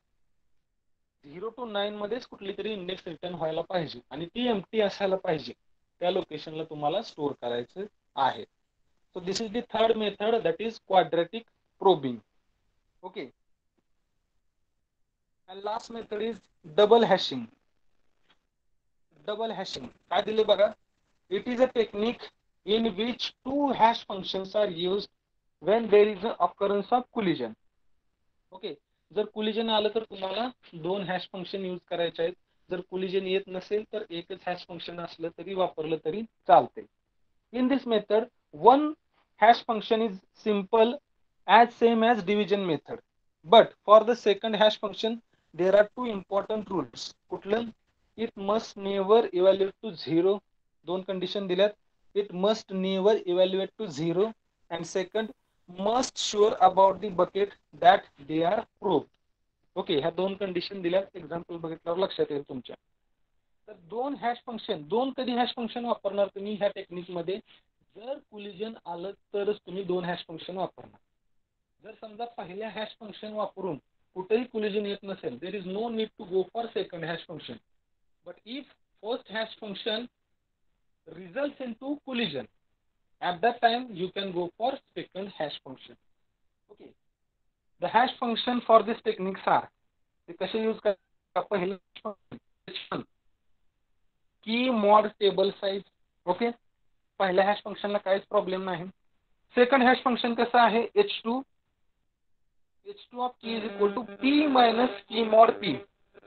0 to 9 मध्येच कुठली तरी इंडेक्स रिटर्न व्हायला पाहिजे आणि ती एम्प्टी असायला पाहिजे, त्या लोकेशनला तुम्हाला स्टोअर करायचं आहे. So this is the third method, that is quadratic probing. Okay. And last method is double hashing. Double hashing. काय दिले बघा. It is a technique in which two hash functions are used when there is an occurrence of collision. Okay. जर collision आलं तर तुम्हाला दोन hash function use करायचे आहेत. जर collision येत नसेल तर एकच हॅश फंक्शन असलं तरी वापरलं तरी चालते. In this method, one hash function is simple as same as division method, but for the second hash function there are two important rules. कुठलं, it must never evaluate to 0. दोन condition दिल्यात, it must never evaluate to 0 and second must sure about the bucket that they are probed. Okay, ह्या दोन condition दिल्यात, example बघितल्यावर लक्षात येईल तुमच्या. तर दोन हॅश फंक्शन, दोन कधी हॅश फंक्शन वापरणार तुम्ही ह्या टेक्निक मध्ये, जर कोलिजन आलं तरच तुम्ही दोन हॅश फंक्शन वापरणार. जर समजा पहिल्या हॅश फंक्शन वापरून कुठेही कोलिजन येत नसेल, there is no need to go for second hash function. But if first hash function results into collision, at that time you can go for second hash function. Okay, the hash function for this techniques are, ते कसे use करता, पहिलं की mod table size. Okay, पहिल्या hash फंक्शनला काहीच problem नाही. Second hash function कसं आहे, h2 of key is equal to p minus key mod p.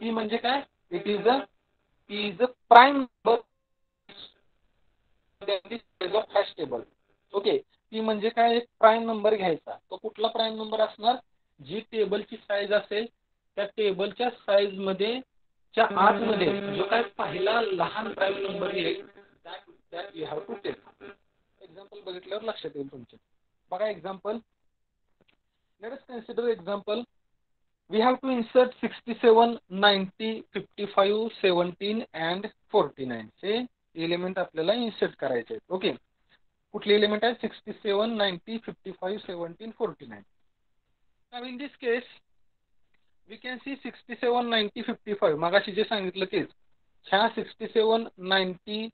p म्हणजे काय, it is a prime number of hash table. Okay, p म्हणजे काय, एक प्राइम नंबर घ्यायचा. तो कुठला प्राइम नंबर असणार, जी टेबलची साईज असेल त्या टेबलच्या साईज मध्ये च्या आतमध्ये जो काय पहिला लहान प्राइम नंबर येईल, that you have to take. Example बघितल्यावर लक्षात येईल तुमच्या. बघा example, let us consider example we have to insert 67, 90, 55, 17 and 49 हे एलिमेंट आपल्याला इन्सर्ट करायचे आहेत. ओके, कुठले एलिमेंट आहे? 67, 90, 55, 17, 49. Now in this case we can see 67, 90, 55 मगाशी जे सांगितलं तेच. ह्या 67, 90,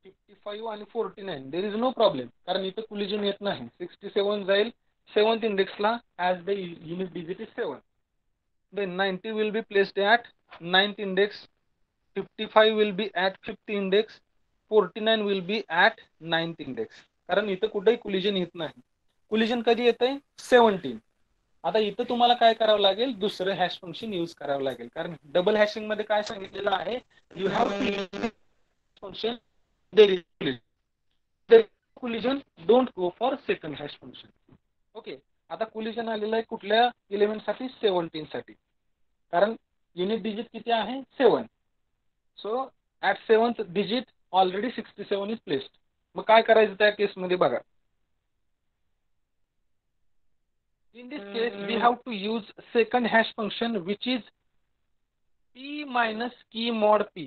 55 आणि 49 देयर इज नो प्रॉब्लेम, कारण इथे कोलिजन येत नाही. 67 जाईल 7th इंडेक्सला as the unit digit is 7. Then 90 will be placed at 9th index, 55 will be at 5th index, 49 will be at 9th index. कारण इथं कुठेही कोलिजन येत नाही. कोलिजन कधी येतंय? 17. आता इथं तुम्हाला काय करावं लागेल? दुसरं हॅश फंक्शन यूज करावं लागेल, कारण डबल हॅशिंग मध्ये काय सांगितलेलं आहे? You have to use function there is collision, don't go for second hash function. Okay, आता कोलिजन आलेलं आहे कुठल्या एलिमेंट साठी? 17 साठी, कारण युनिट डिजिट किती आहे? 7. So at 7th digit already 67 is placed. मग काय करायचं त्या केसमध्ये बघा. In this case, we have to use second hash function which is p minus key mod p.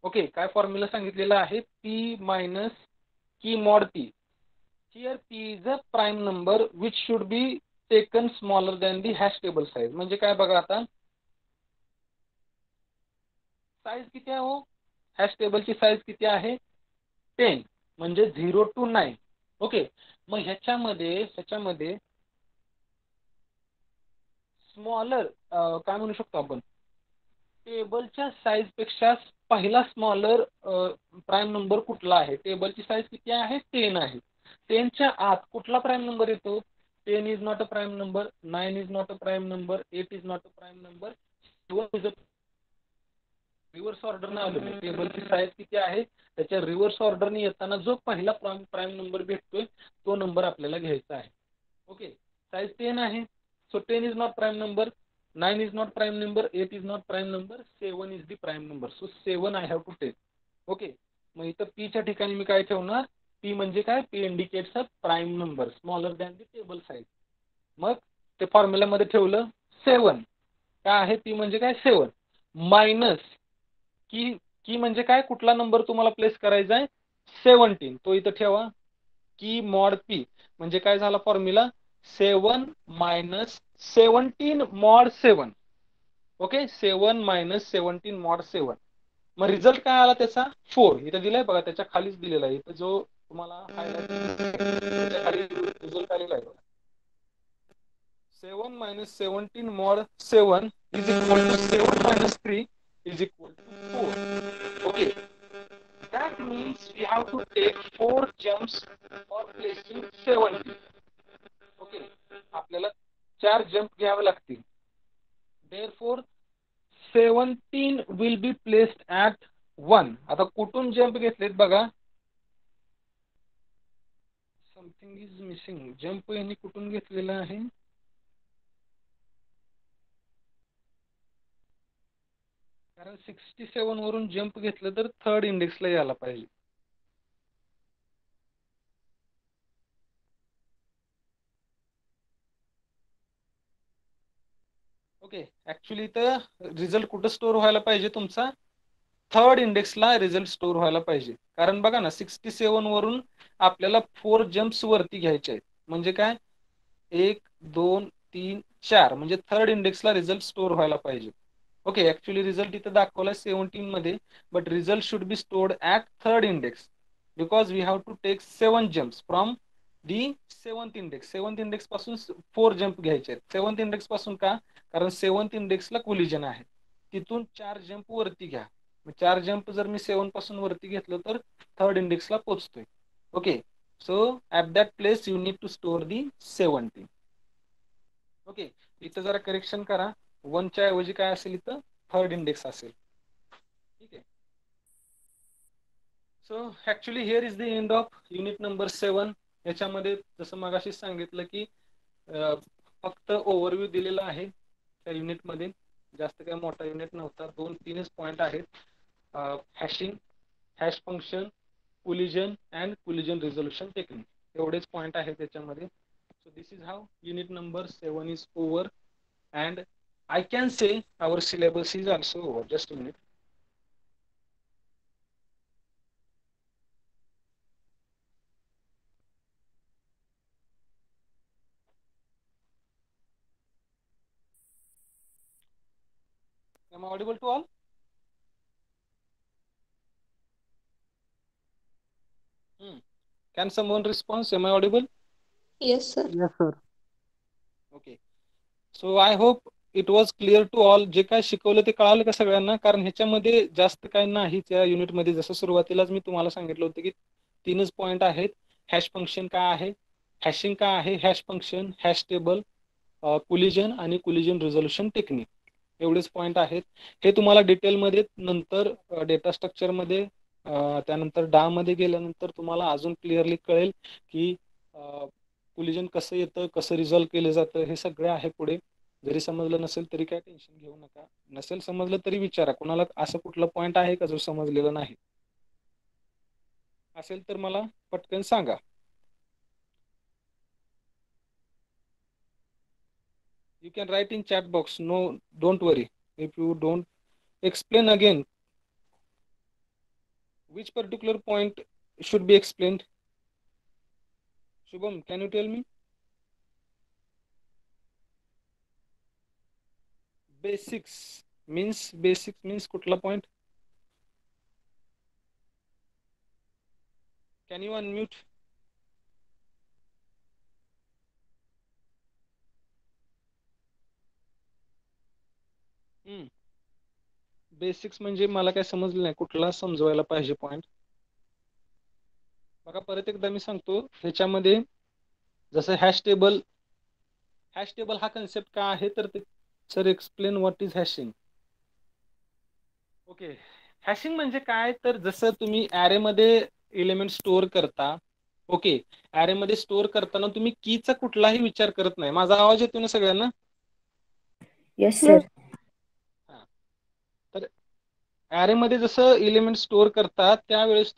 Okay, काय फॉर्म्युला सांगितलेला आहे? p minus key mod p. Here p is a prime number which should be taken smaller than the hash table size. म्हणजे काय बघा आता, size किती आहे हो? हॅश टेबलची साइज किती आहे? 10, म्हणजे 0 to 9. ओके, मग ह्याच्यामध्ये स्मॉलर काय म्हणू शकतो आपण? टेबलच्या साइज पेक्षा पहिला स्मॉलर प्राइम नंबर कुठला आहे? टेबलची साइज किती आहे? 10 आहे. 10 च्या आत कुठला प्राइम नंबर येतो? 10 is not a prime number, 9 is not a prime number, 8 is not a prime number, 7 is a reverse ऑर्डरने आलेलं. टेबलची साइज किती आहे? त्याच्या रिव्हर्स ऑर्डरने येताना जो पहिला प्राइम नंबर भेटतोय तो नंबर आपल्याला घ्यायचा आहे. ओके, साइज 10 आहे. So 10 is not prime number, 9 is not prime number, 8 is not prime number, 7 is the prime number. So 7 I have to take. Okay, मग इथं p च्या ठिकाणी मी काय ठेवणार? p म्हणजे काय? p indicates a prime number smaller than the table size. मग ते फॉर्म्युला मध्ये ठेवलं 7. काय आहे? p म्हणजे काय? 7 मायनस की म्हणजे काय? कुठला नंबर तुम्हाला प्लेस करायचा आहे? 17. तो इथं ठेवा. की मॉड p म्हणजे काय झाला formula? 7 minus 17 mod 7. Okay, 7 minus 17 mod 7. मग रिझल्ट काय आला त्याचा? 4. इथं दिलाय बघा, त्याच्या खालीच दिलेला आहे. इथं जो तुम्हाला हायलाइट त्याच्या खाली रिझल्ट आलेला आहे. 7 minus 17 mod 7 is equal to 7 minus 3 is equal to 4. Okay, that means we have to take 4 jumps for placing 17. Okay, आपल्याला 4 जंप घ्यावे लागतील. Therefore 17 will be placed at 1. आता कुठून जंप घेतलेत बघा? Something is missing. जंप यांनी कुठून घेतलेला आहे? कारण 67 वरून जंप घेतलं तर थर्ड इंडेक्सला यायला पाहिजे. ओके, ऍक्च्युली तर रिझल्ट कुठं स्टोअर व्हायला पाहिजे तुमचा? थर्ड इंडेक्सला रिझल्ट स्टोअर व्हायला पाहिजे. कारण बघा ना, 67 वरून आपल्याला 4 जंप्स वरती घ्यायचे आहेत. म्हणजे काय? 1, 2, 3, 4 म्हणजे थर्ड इंडेक्सला रिझल्ट स्टोअर व्हायला पाहिजे. ओके, ऍक्च्युली रिझल्ट इथं दाखवलाय 17 मध्ये, but result should be stored at third index because we have to take 7 jumps from the 7th index. 7th index पासून 4 जंप घ्यायचे आहेत. 7th इंडेक्स पासून का? कारण 7th इंडेक्सला कोलिजन आहे. तिथून 4 जंप वरती घ्या. 4 जंप जर मी 7 पासून वरती घेतलं तर थर्ड इंडेक्सला पोहोचतोय. Okay, so at that place you need to store the 17. Okay, इथं जरा करेक्शन करा. 1 च्या ऐवजी काय असेल? इथं थर्ड इंडेक्स असेल. ठीक आहे. So actually here is the end of unit number 7. याच्यामध्ये जसं मगाशी सांगितलं की फक्त ओव्हरव्ह्यू दिलेला आहे त्या युनिटमध्ये. जास्त काही मोठा युनिट नव्हता. 2-3च पॉइंट आहेत. Hashing, hash function, collision and collision resolution technique, एवढेच पॉइंट आहेत त्याच्यामध्ये. So this is how unit number 7 is over, and I can say our syllabus is also over. Just a minute. Am I audible to all? Can someone respond? Am I audible? Yes, sir. Yes, sir. Okay. So I hope it was clear to all. जे काय शिकवलं ते कळालं का सगळ्यांना? कारण ह्याच्यामध्ये जास्त काय नाही. त्या युनिटमध्ये जसं सुरुवातीलाच मी तुम्हाला सांगितलं होतं की 3च पॉईंट आहेत. हॅश फंक्शन काय आहे, हॅशिंग काय आहे, hash function, hash table, collision आणि कोलिजन रिझोल्युशन टेक्निक, एवढेच पॉईंट आहेत. हे तुम्हाला डिटेलमध्ये नंतर डेटा स्ट्रक्चरमध्ये, त्यानंतर डा मध्ये गेल्यानंतर तुम्हाला अजून क्लिअरली कळेल की कोलिजन कसं येतं, कसं रिझॉल्व्ह केलं जातं, हे सगळं आहे पुढे. जरी समजलं नसेल तरी काय टेन्शन घेऊ नका. नसेल समजलं तरी विचारा. कुणाला असं कुठला पॉईंट आहे का जो समजलेला नाही असेल तर मला पटकन सांगा. You can write in chat box. No, don't worry. If you don't explain again, which particular point should be explained? Shubham, can you tell me? Basics means kutla point? Can you unmute? Basics म्हणजे मला काय समजलं नाही, कुठला समजवायला पाहिजे point? बघा परत एकदा मी सांगतो. ह्याच्यामध्ये जसं हॅश टेबल हा कन्सेप्ट काय आहे तर ते sir explain what is hashing. Okay, hashing म्हणजे काय तर जसं तुम्ही ॲरे मध्ये एलिमेंट स्टोअर करता. ओके, ॲरे मध्ये स्टोअर करताना तुम्ही कीचा कुठलाही विचार करत नाही. माझा आवाज येतो ना सगळ्यांना? Yes, sir. हा, तर ॲरे मध्ये जसं एलिमेंट स्टोअर करतात त्यावेळेस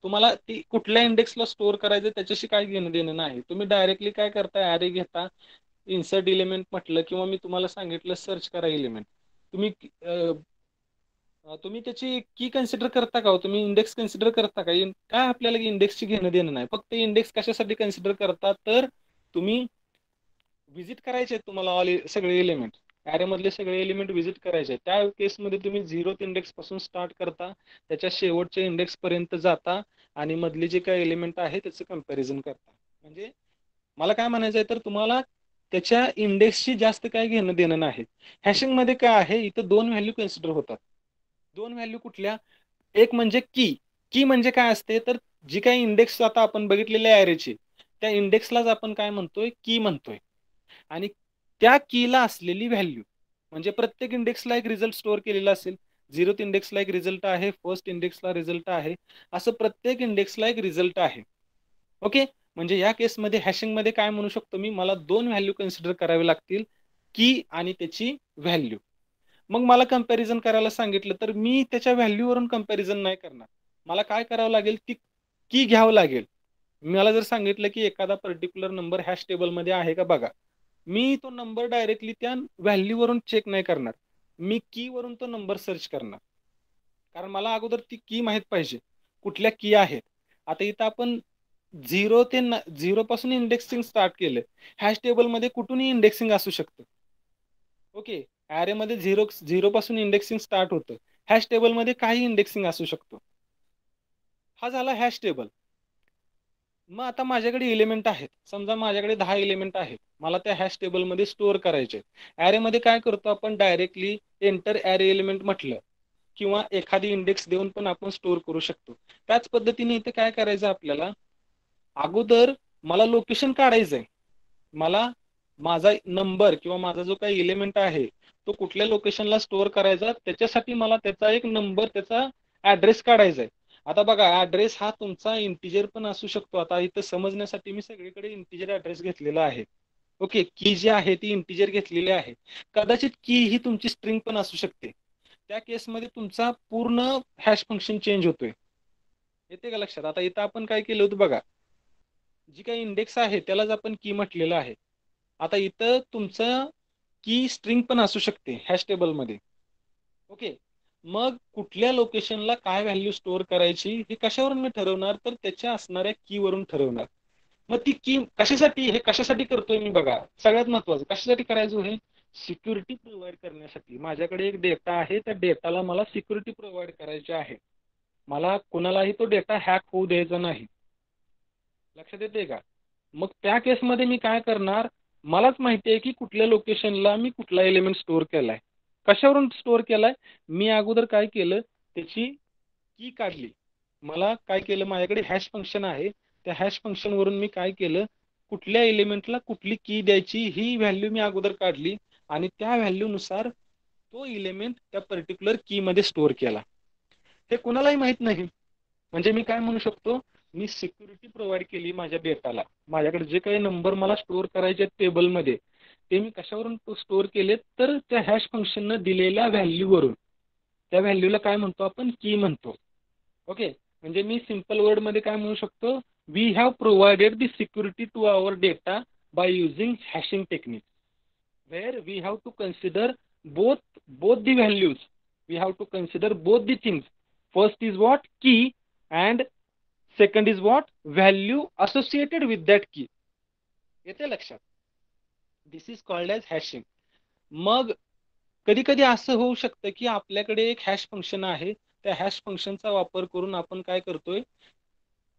तुम्हाला ती कुठल्या इंडेक्सला स्टोअर करायचं त्याच्याशी काय घेणं देणं नाही. तुम्ही डायरेक्टली काय करता, ॲरे घेता, इन्सर्ट एलिमेंट म्हटलं किंवा मी तुम्हाला सांगितलं सर्च करा एलिमेंट. तुम्ही त्याची की कन्सिडर करता का हो? तुम्ही इंडेक्स कन्सिडर करता का? काय आपल्याला इंडेक्सची घेणं देणं नाही. फक्त इंडेक्स कशासाठी कन्सिडर करता तर तुम्ही व्हिजिट करायचे आहेत तुम्हाला सगळे एलिमेंट, ॲरे मधले सगळे एलिमेंट व्हिजिट करायचे. त्या केसमध्ये तुम्ही 0th इंडेक्स पासून स्टार्ट करता, त्याच्या शेवटच्या इंडेक्स पर्यंत जाता आणि मधले जे काही एलिमेंट आहे त्याचं कंपॅरिझन करता. म्हणजे मला काय म्हणायचं आहे तर तुम्हाला त्याच्या इंडेक्सशी जास्त काय घेणं देणं नाही. हॅशिंग मध्ये काय आहे, इथं 2 व्हॅल्यू कन्सिडर होतात. 2 व्हॅल्यू कुठल्या? एक म्हणजे की. की म्हणजे काय असते तर जी काही इंडेक्स आता आपण बघितलेले ॲरेची, त्या इंडेक्सलाच आपण काय म्हणतोय, की म्हणतोय. आणि त्या कीला असलेली व्हॅल्यू म्हणजे प्रत्येक इंडेक्सला एक रिझल्ट स्टोअर केलेला असेल. 0th इंडेक्सला एक रिझल्ट आहे, फर्स्ट इंडेक्सला रिझल्ट आहे, असं प्रत्येक इंडेक्सला एक रिझल्ट आहे. ओके, म्हणजे या केसमध्ये हॅशिंगमध्ये काय म्हणू शकतो मी, मला 2 व्हॅल्यू कन्सिडर करावे लागतील, की आणि त्याची व्हॅल्यू. मग मला कंपॅरिझन करायला सांगितलं तर मी त्याच्या व्हॅल्यूवरून कंपॅरिझन नाही करणार. मला काय करावं लागेल, ती की घ्यावं लागेल. मला जर सांगितलं की एखादा पर्टिक्युलर नंबर हॅश टेबलमध्ये आहे का बघा, मी तो नंबर डायरेक्टली त्या व्हॅल्यूवरून चेक नाही करणार. मी की वरून तो नंबर सर्च करणार. कारण मला अगोदर ती की माहित पाहिजे, कुठल्या की आहेत. आता इथं आपण 0 पासून इंडेक्सिंग स्टार्ट केलं. हॅश टेबलमध्ये कुठूनही इंडेक्सिंग असू शकतं. ओके, ॲरे मध्ये 0 पासून इंडेक्सिंग स्टार्ट होतं. हॅश टेबलमध्ये काही इंडेक्सिंग असू शकतो. हा झाला हॅश टेबल. मग आता माझ्याकडे एलिमेंट आहेत, समजा माझ्याकडे 10 एलिमेंट आहेत, मला त्या हॅश टेबलमध्ये स्टोअर करायचे. ॲरेमध्ये काय करतो आपण, डायरेक्टली एंटर ॲरे एलिमेंट म्हटलं किंवा एखादी इंडेक्स देऊन पण आपण स्टोअर करू शकतो. त्याच पद्धतीने इथे काय करायचं आपल्याला, अगोदर मला लोकेशन काढायचंय. मला माझा नंबर किंवा माझा जो काही एलिमेंट आहे तो कुठल्या लोकेशनला स्टोअर करायचा, त्याच्यासाठी मला त्याचा एक नंबर, त्याचा ऍड्रेस काढायचा आहे. आता बघा, ऍड्रेस हा तुमचा इंटिजर पण असू शकतो. आता इथं समजण्यासाठी मी सगळीकडे इंटिजर ऍड्रेस घेतलेला आहे. ओके, की जी आहे ती इंटिजर घेतलेली आहे. कदाचित की ही तुमची स्ट्रिंग पण असू शकते. त्या केसमध्ये तुमचा पूर्ण हॅश फंक्शन चेंज होतोय. येते का लक्षात? आता इथं आपण काय केलं होतं बघा, जी काही इंडेक्स आहे त्यालाच आपण की म्हटलेलं आहे. आता इथं तुमचं की स्ट्रिंग पण असू शकते हॅश टेबलमध्ये. ओके, मग कुठल्या लोकेशनला काय व्हॅल्यू स्टोअर करायची हे कशावरून मी ठरवणार, तर त्याच्या असणाऱ्या की वरून ठरवणार. मग ती की कशासाठी, हे कशासाठी करतोय मी बघा, सगळ्यात महत्वाचं कशासाठी करायचं हे, सिक्युरिटी प्रोव्हाइड करण्यासाठी. माझ्याकडे एक डेटा आहे, त्या डेटाला मला सिक्युरिटी प्रोव्हाइड करायची आहे. मला कुणालाही तो डेटा हॅक होऊ द्यायचा नाही. लक्षात येते का? मग त्या केसमध्ये मी काय करणार, मलाच माहिती आहे की कुठल्या लोकेशनला मी कुठला एलिमेंट स्टोअर केलाय, कशावरून स्टोअर केलाय. मी अगोदर काय केलं, त्याची की काढली. मला काय केलं, माझ्याकडे हॅश फंक्शन आहे, त्या हॅश फंक्शन वरून मी काय केलं, कुठल्या एलिमेंटला कुठली की द्यायची ही व्हॅल्यू मी अगोदर काढली आणि त्या व्हॅल्यूनुसार तो एलिमेंट त्या पर्टिक्युलर की मध्ये स्टोअर केला. हे कुणालाही माहित नाही. म्हणजे मी काय म्हणू शकतो, मी सिक्युरिटी प्रोव्हाइड केली माझ्या डेटाला. माझ्याकडे जे काही नंबर मला स्टोअर करायचे टेबलमध्ये, ते मी कशावरून स्टोअर केले, तर त्या हॅश फंक्शननं दिलेल्या व्हॅल्यूवरून. त्या व्हॅल्यूला काय म्हणतो आपण, की म्हणतो. ओके, म्हणजे मी सिंपल वर्ड मध्ये काय म्हणू शकतो, we have provided the security to our data by using hashing technique, where we have to consider both the values. We have to consider both the things. First is what, key, and second is what, value associated with that key. येते लक्षात? दिस is called age hashing. मग कधी कधी असं होऊ शकतं की आपल्याकडे एक हॅश फंक्शन आहे, त्या हॅश फंक्शनचा वापर करून आपण काय करतोय,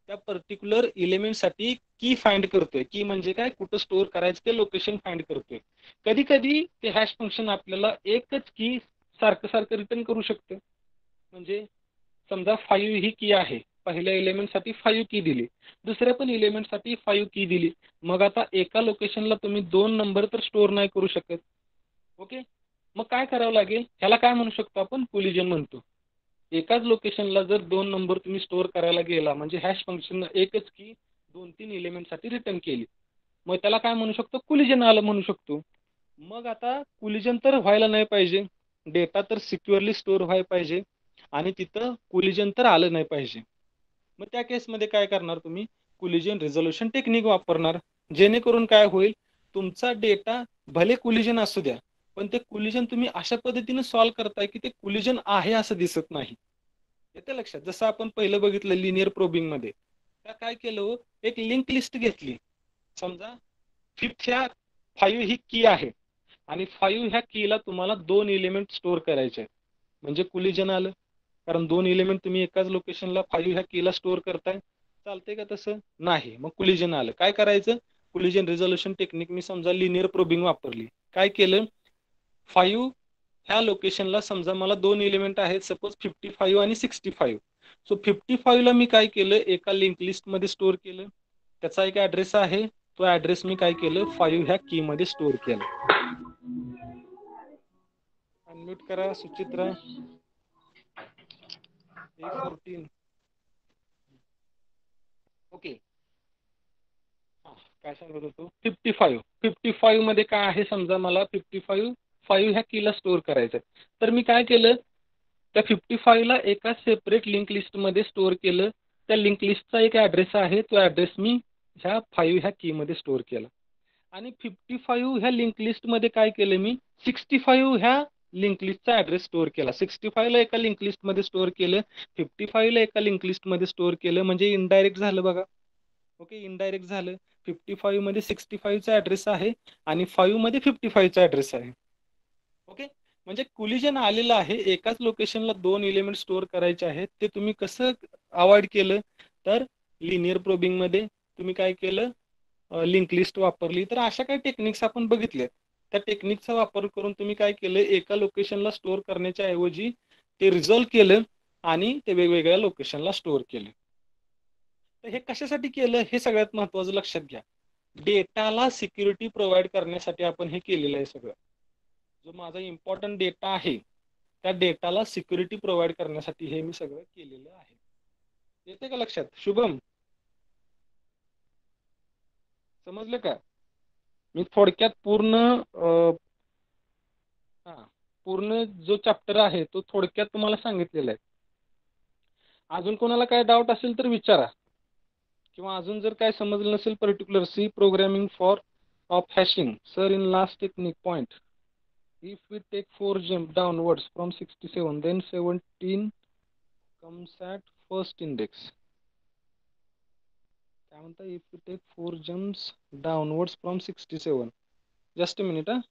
त्या पर्टिक्युलर एलिमेंटसाठी की फाइंड करतोय. की म्हणजे काय, कुठं स्टोअर करायचं ते लोकेशन फाइंड करतोय. कधी कधी ते हॅश फंक्शन आपल्याला एकच की सारखं सारखं रिटर्न करू शकतं. म्हणजे समजा 5 ही की आहे, पहिल्या एलिमेंटसाठी 5 की दिली, दुसऱ्या पण एलिमेंटसाठी 5 की दिली. मग आता एका लोकेशनला तुम्ही 2 नंबर तर स्टोअर नाही करू शकत. ओके, मग काय करावं लागेल, ह्याला काय म्हणू शकतो आपण, कोलिजन म्हणतो. एकाच लोकेशनला जर 2 नंबर तुम्ही स्टोअर करायला गेला, म्हणजे हॅश फंक्शन एकच की 2-3 एलिमेंटसाठी रिटर्न केली, मग त्याला काय म्हणू शकतो, कोलिजन आलं म्हणू शकतो. मग आता कोलिजन तर व्हायला नाही पाहिजे, डेटा तर सिक्युअरली स्टोअर व्हायला पाहिजे आणि तिथं कोलिजन तर आलं नाही पाहिजे. मग त्या केसमध्ये काय करणार तुम्ही, कोलिजन रिझोल्यूशन टेक्निक वापरणार. जेणेकरून काय होईल, तुमचा डेटा भले कोलिजन असू द्या, पण ते कोलिजन तुम्ही अशा पद्धतीने सॉल्व्ह करताय की ते कोलिजन आहे असं दिसत नाही. येते लक्षात? जसं आपण पहिलं बघितलं लिनियर प्रोबिंग मध्ये, त्या काय केलं, एक लिंक लिस्ट घेतली. समजा 5 ही की आहे आणि 5 ह्या कीला तुम्हाला 2 एलिमेंट स्टोअर करायचे आहेत, म्हणजे कोलिजन आलं. कारण 2 एलिमेंट तुम्ही एकाच लोकेशनला 5 ह्या कीला स्टोअर करताय, चालतंय का तसं? नाही. मग कोलिजन आलं, काय करायचं, कोलिजन रिझोल्यूशन टेक्निक मी समजा लिनियर प्रोबिंग वापरली. काय केलं, 5 ह्या लोकेशनला समजा मला 2 एलिमेंट आहेत, सपोज 55 आणि 65. सो 55 ला मी काय केलं, एका लिंक लिस्ट मध्ये स्टोअर केलं. त्याचा एक ऍड्रेस आहे, तो ऍड्रेस मी काय केलं, 5 ह्या की मध्ये स्टोअर केला. अनम्यूट करा सुचित्रा. A14. ओके, काय सांगत होतो, 55 मध्ये काय आहे, समजा मला 5 ह्या कीला स्टोअर करायचं आहे. तर मी काय केलं, त्या 55 ला एका सेपरेट लिंक लिस्ट मध्ये स्टोअर केलं. त्या लिंक लिस्टचा एक ऍड्रेस आहे, तो ऍड्रेस मी ह्या 5 ह्या की मध्ये स्टोअर केला. आणि 55 ह्या लिंक लिस्ट मध्ये काय केलं, मी 65 ह्या लिंक लिस्टचा ऍड्रेस स्टोअर केला. 65 ला एका लिंक लिस्ट मध्ये स्टोअर केलं, 55 ला एका लिंक लिस्ट मध्ये स्टोअर केलं. म्हणजे इनडायरेक्ट झालं बघा. ओके, इनडायरेक्ट झालं. 55 मध्ये 65 चा ऍड्रेस आहे आणि 5 मध्ये 55 चा ऍड्रेस आहे. ओके, म्हणजे कोलिजन आलेलं आहे, एकाच लोकेशनला 2 एलिमेंट स्टोअर करायचे आहेत. ते तुम्ही कसं अवॉइड केलं, तर लिनियर प्रोबिंग मध्ये तुम्ही काय केलं, लिंक लिस्ट वापरली. तर अशा काही टेक्निक्स आपण बघितल्या. त्या टेक्निकचा वापर करून तुम्ही काय केलं, एका लोकेशनला स्टोअर करण्याच्या ऐवजी ते रिझॉल्व्ह केलं आणि ते वेगवेगळ्या लोकेशनला स्टोअर केलं. तर हे कशासाठी केलं, हे सगळ्यात महत्वाचं लक्षात घ्या. डेटाला सिक्युरिटी प्रोव्हाइड करण्यासाठी आपण हे केलेलं आहे सगळं. जो माझा इम्पॉर्टंट डेटा आहे, त्या डेटाला सिक्युरिटी प्रोव्हाइड करण्यासाठी हे मी सगळं केलेलं आहे. येते का लक्षात? शुभम, समजलं का? मी थोडक्यात पूर्ण जो चॅप्टर आहे तो थोडक्यात तुम्हाला सांगितलेला आहे. अजून कोणाला काय डाऊट असेल तर विचारा, किंवा अजून जर काय समजलं नसेल particular C programming for of hashing sir in last technique point, if we take 4 jump downwards from 67, then 17 comes at first index. काय म्हणता, if we take 4 jumps downwards from 67, just a minute.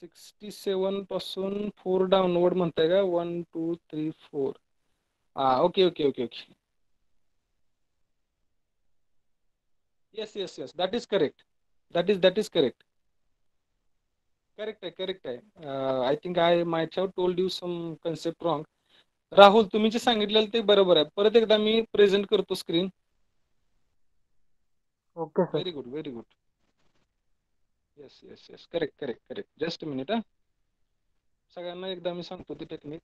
67 पासून 4 downward म्हणताय का? 1 2 3 4. Okay okay okay okay. yes, that is correct. That is correct. Correct आहे. I think I might have told you some concept wrong. Rahul, तुम्ही जे सांगितलेलं ते बरोबर आहे. परत एकदा मी प्रेझेंट करतो screen. Okay sir. Very good. Yes correct. Just a minute. सगळ्यांना एकदा मी सांगतो ती टेक्निक.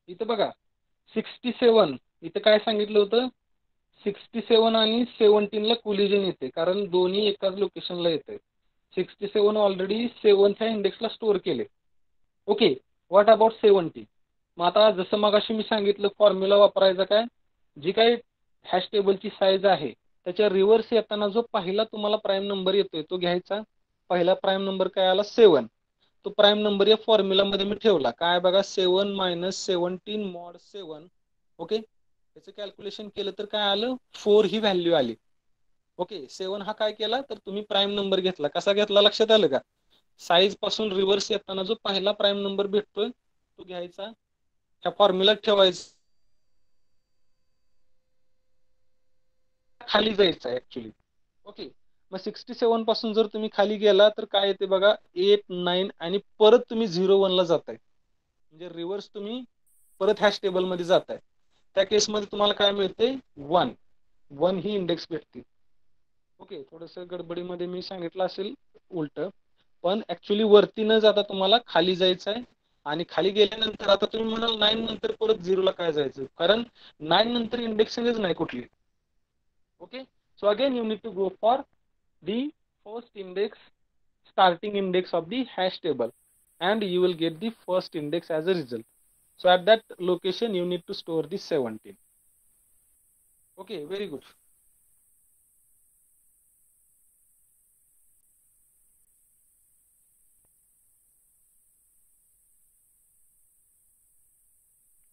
इथं बघा 67, इथं काय सांगितलं होतं, 67 आणि 17 ला कोलिजन येते, कारण दोन्ही एकाच लोकेशनला येते. 67 ऑलरेडी 7 च्या इंडेक्सला स्टोअर केले. Okay, what about 70? मग आता जसं मगाशी मी सांगितलं, फॉर्म्युला वापरायचा काय, जी काही हॅश टेबलची साईज आहे त्याच्या रिव्हर्स येताना जो पहिला तुम्हाला प्राईम नंबर येतोय तो घ्यायचा. पहिला प्राईम नंबर काय आला, 7. तो प्राईम नंबर या फॉर्म्युलामध्ये मी ठेवला. काय बघा, 7 - 17 mod 7. ओके, याचं कॅल्क्युलेशन केलं तर काय आलं, 4 ही व्हॅल्यू आली. ओके, 7 हा काय केला तर तुम्ही प्राईम नंबर घेतला. कसा घेतला लक्षात आलं का? साईज पासून रिव्हर्स येताना जो पहिला प्राईम नंबर भेटतोय तो घ्यायचा, ह्या फॉर्म्युलात ठेवायचा, खाली जायचं ऍक्च्युली. ओके, मग 67 पासून जर तुम्ही खाली गेला तर काय येते बघा, 8 9 आणि परत तुम्ही 0 1 ला जाताय, म्हणजे रिव्हर्स तुम्ही परत हॅश टेबल मध्ये जाताय. त्या केसमध्ये तुम्हाला काय मिळते, 1 ही इंडेक्स भेटते. ओके, थोडस गडबडीमध्ये मी सांगितलं असेल उलट, पण ऍक्च्युली वरती न जाता तुम्हाला खाली जायचं आहे. आणि खाली गेल्यानंतर आता तुम्ही म्हणाल 9 नंतर परत 0 ला काय जायचं, कारण 9 नंतर इंडेक्सच नाही कुठली. Okay, so again you need to go for the first index, starting index of the hash table, and you will get the first index as a result. So at that location you need to store the 17. Okay, very good.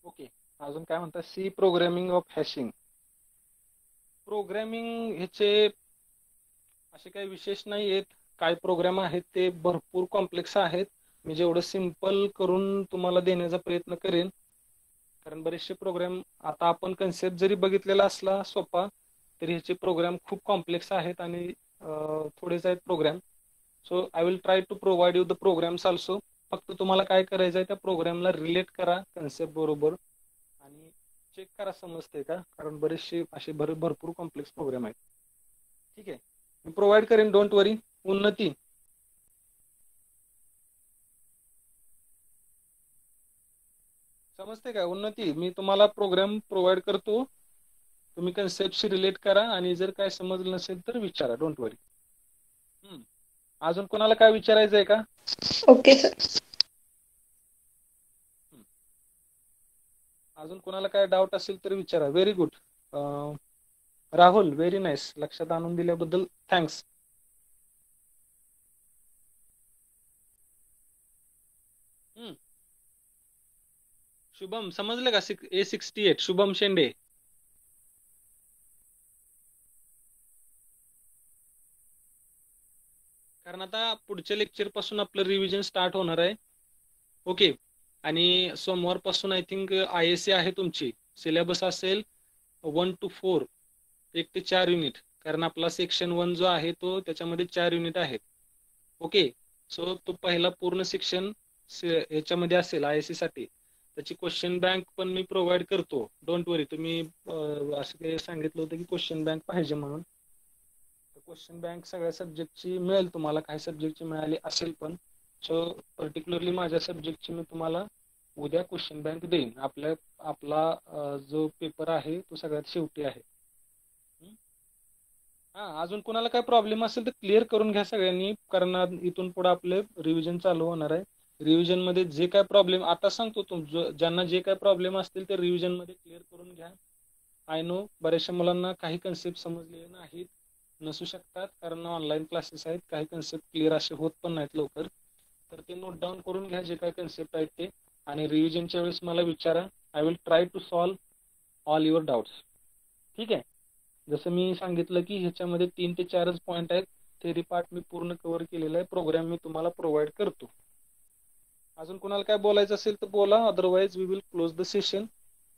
Okay, अजून काय म्हणतात, C programming of hashing. Programming ह्याचे असे काही विशेष नाही आहेत. काय प्रोग्राम आहेत ते भरपूर कॉम्प्लेक्स आहेत. मी जेवढं सिंपल करून तुम्हाला देण्याचा प्रयत्न करेन, कारण बरेचसे प्रोग्राम आता आपण कन्सेप्ट जरी बघितलेला असला सोपा, तरी ह्याचे प्रोग्राम खूप कॉम्प्लेक्स आहेत आणि थोडेच आहेत program. So I will try to provide you the programs also. फक्त तुम्हाला काय करायचं आहे, त्या प्रोग्रामला रिलेट करा कन्सेप्ट बरोबर आणि चेक करा समजते का, कारण बरेचसे असे भरपूर कॉम्प्लेक्स प्रोग्राम आहेत. ठीक आहे, मी प्रोव्हाइड करेन, डोंट वरी. उन्नती, समजते का उन्नती? मी तुम्हाला प्रोग्राम प्रोव्हाइड करतो, तुम्ही कन्सेप्टशी रिलेट करा आणि जर काय समजलं नसेल तर विचारा, डोंट वरी. अजून कोणाला काय विचारायचं आहे का? Okay sir. अजून कोणाला काय डाऊट असेल तर विचारा. Very good Rahul, very nice, लक्षात आणून दिल्याबद्दल थँक्स. शुभम समजलं का? A68 शुभम शेंडे. कारण आता पुढच्या लेक्चर पासून आपलं रिव्हिजन स्टार्ट होणार आहे. ओके, आणि सोमवार पासून आय थिंक ISA आहे तुमची. सिलेबस असेल 1 to 4, 1 ते 4 युनिट, कारण आपला सेक्शन 1 जो आहे तो त्याच्यामध्ये 4 युनिट आहेत. ओके, सो तो पहिला पूर्ण सेक्शन याच्यामध्ये असेल ISA साठी. त्याची क्वेश्चन बँक पण मी प्रोव्हाइड करतो, डोंट वरी. तुम्ही असं काही सांगितलं होतं की क्वेश्चन बँक पाहिजे म्हणून, क्वेश्चन बँक सगळ्या सब्जेक्टची मिळेल तुम्हाला. काही सब्जेक्टची मिळाली असेल पण, सो पर्टिक्युलरली माझ्या सब्जेक्टची मी तुम्हाला उद्या क्वेश्चन बँक देईन. आपला जो पेपर आहे तो सगळ्यात शेवटी आहे. हा, अजून कोणाला काय प्रॉब्लेम असेल तर क्लिअर करून घ्या सगळ्यांनी, कारण इथून पुढे आपले रिव्हिजन चालू होणार आहे. रिव्हिजन मध्ये जे काय प्रॉब्लेम आता सांगतो ज्यांना जे काय प्रॉब्लेम असतील ते रिव्हिजन मध्ये क्लिअर करून घ्या. आय नो बऱ्याचशा मुलांना काही कन्सेप्ट समजलेले नाहीत, नसू शकतात, कारण ऑनलाईन क्लासेस आहेत. काही कन्सेप्ट क्लिअर असे होत पण नाहीत लवकर. तर ते नोट डाऊन करून घ्या जे काही कन्सेप्ट आहेत ते, आणि रिव्हिजनच्या वेळेस मला विचारा. I will try to solve all your doubts. ठीक आहे. जसं मी सांगितलं की ह्याच्यामध्ये 3 ते 4च पॉईंट आहेत. थेरी पार्ट मी पूर्ण कव्हर केलेला आहे. प्रोग्राम मी तुम्हाला प्रोव्हाइड करतो. अजून कोणाला काय बोलायचं असेल तर बोला, otherwise we will close the session,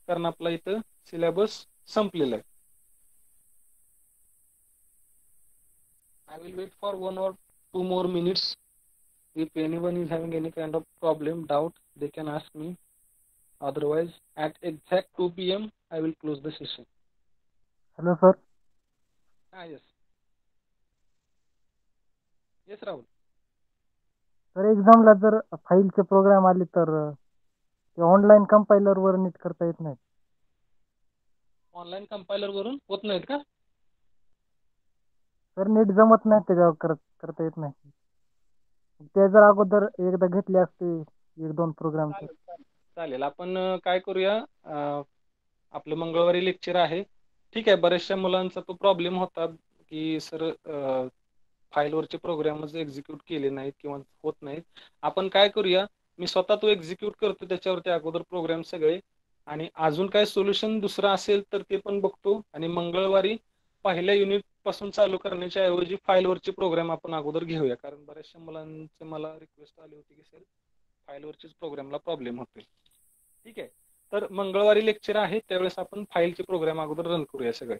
कारण आपला इथं सिलेबस संपलेला आहे. I will wait for 1 or 2 more minutes. If anyone is having any kind of problem, doubt, they can ask me. Otherwise, at exact 2 p.m., I will close the session. Hello sir. Yes. Yes, Rahul. Sir एक्झामला जर फाईलचे programme आले तर ते online compiler वर नीट करता येत नाही. ऑनलाईन कंपायलर वरून होत नाहीत का? सर नीट जमत नाही, त्याच्यावर करता येत नाही. ते जर अगोदर एकदा घेतले असते 1-2 प्रोग्राम तर. चालेल. आपण काय करूया, आपलं मंगळवारी लेक्चर आहे. ठीक आहे. बऱ्याचशा मुलांचा तो प्रॉब्लेम होता की सर फाईलवरचे प्रोग्रामच एक्झिक्यूट केले नाहीत किंवा होत नाहीत. आपण काय करूया, मी स्वतः तो एक्झिक्यूट करतो त्याच्यावरती अगोदर प्रोग्राम सगळे, आणि अजून काय सोल्युशन दुसरं असेल तर ते पण बघतो. आणि मंगळवारी पहिल्या युनिट पासून चालू करण्याच्या ऐवजी फाईलवरचे प्रोग्राम आपण अगोदर घेऊया, कारण बऱ्याचशा मुलांचे मला रिक्वेस्ट आली होती की सर फाईलवरचेच प्रोग्रामला प्रॉब्लेम होते. ठीक आहे. तर मंगळवारी लेक्चर आहे, त्यावेळेस आपण फाईलचे प्रोग्राम अगोदर रन करूया सगळे.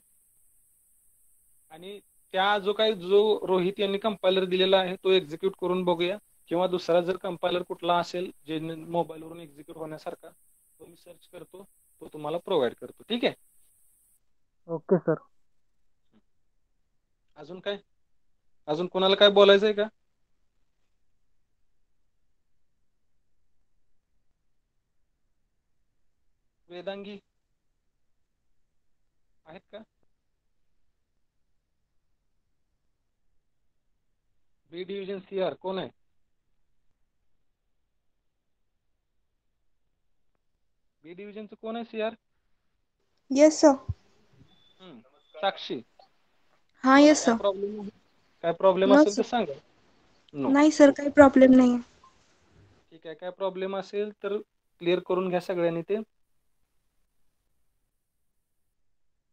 आणि जो रोहित यांनी कंपायलर दिलेला आहे तो एक्झिक्यूट करून बघूया, किंवा दुसरा जर कंपायलर कुठला असेल जे मोबाईलवरून एक्झिक्यूट होण्यासारखा, तो मी सर्च करतो, तो तुम्हाला प्रोव्हाइड करतो. ठीक आहे. Okay sir. अजून कोणाला काय बोलायचं आहे का? वेदांगी आहेत का? बी डिव्हिजन CR कोण आहे? बी डिव्हिजनचं कोण आहे CR? Yes sir. साक्षी. हाँ बोला, येस काय सर. प्रॉब्लेम आहे? काय प्रॉब्लेम नो असेल तर सर. सांगा. नो. नाही सर, काही प्रॉब्लेम नाही आहे. ठीक आहे. काय प्रॉब्लेम असेल तर क्लिअर करून घ्या सगळ्यांनी ते.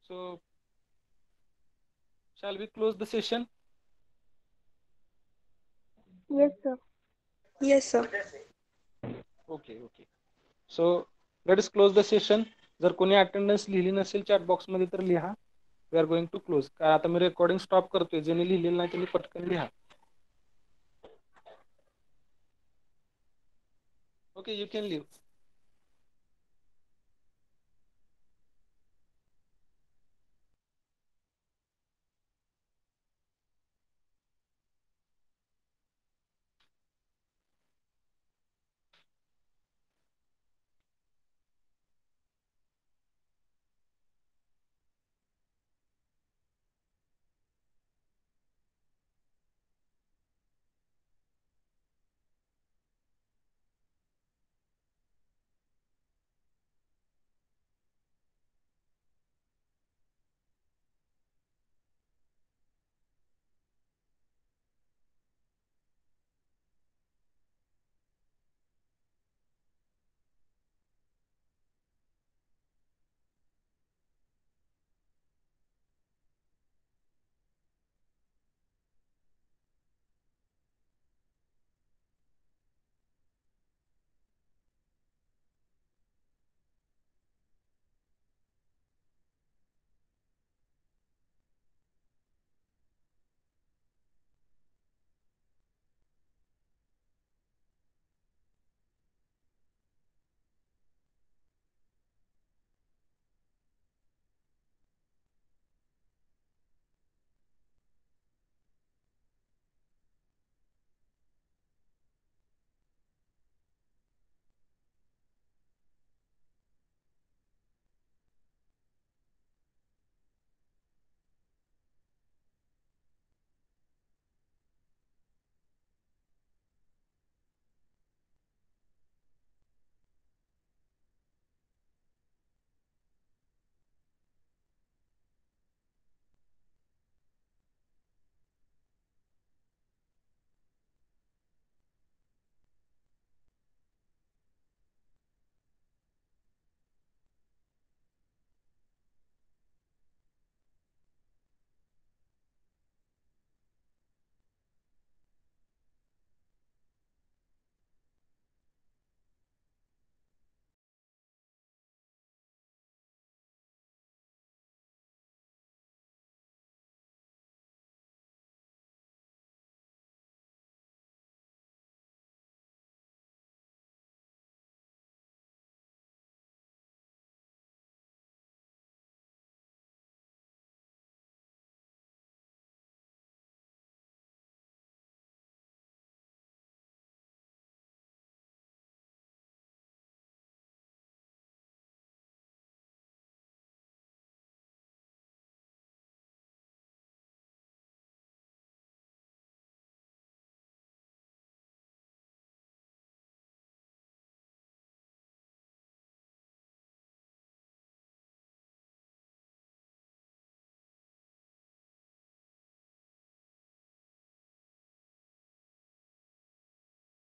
So shall we close the session? Yes sir. Yes sir. Okay. So let us close the session. जर कोणी अटेंडन्स लिहिली नसेल चॅट बॉक्स मध्ये तर लिहा. We are going to close. काय आता मी रेकॉर्डिंग स्टॉप करतोय. ज्यांनी लिहिलेलं नाही त्यांनी पटकन लिहा. Okay, you can leave.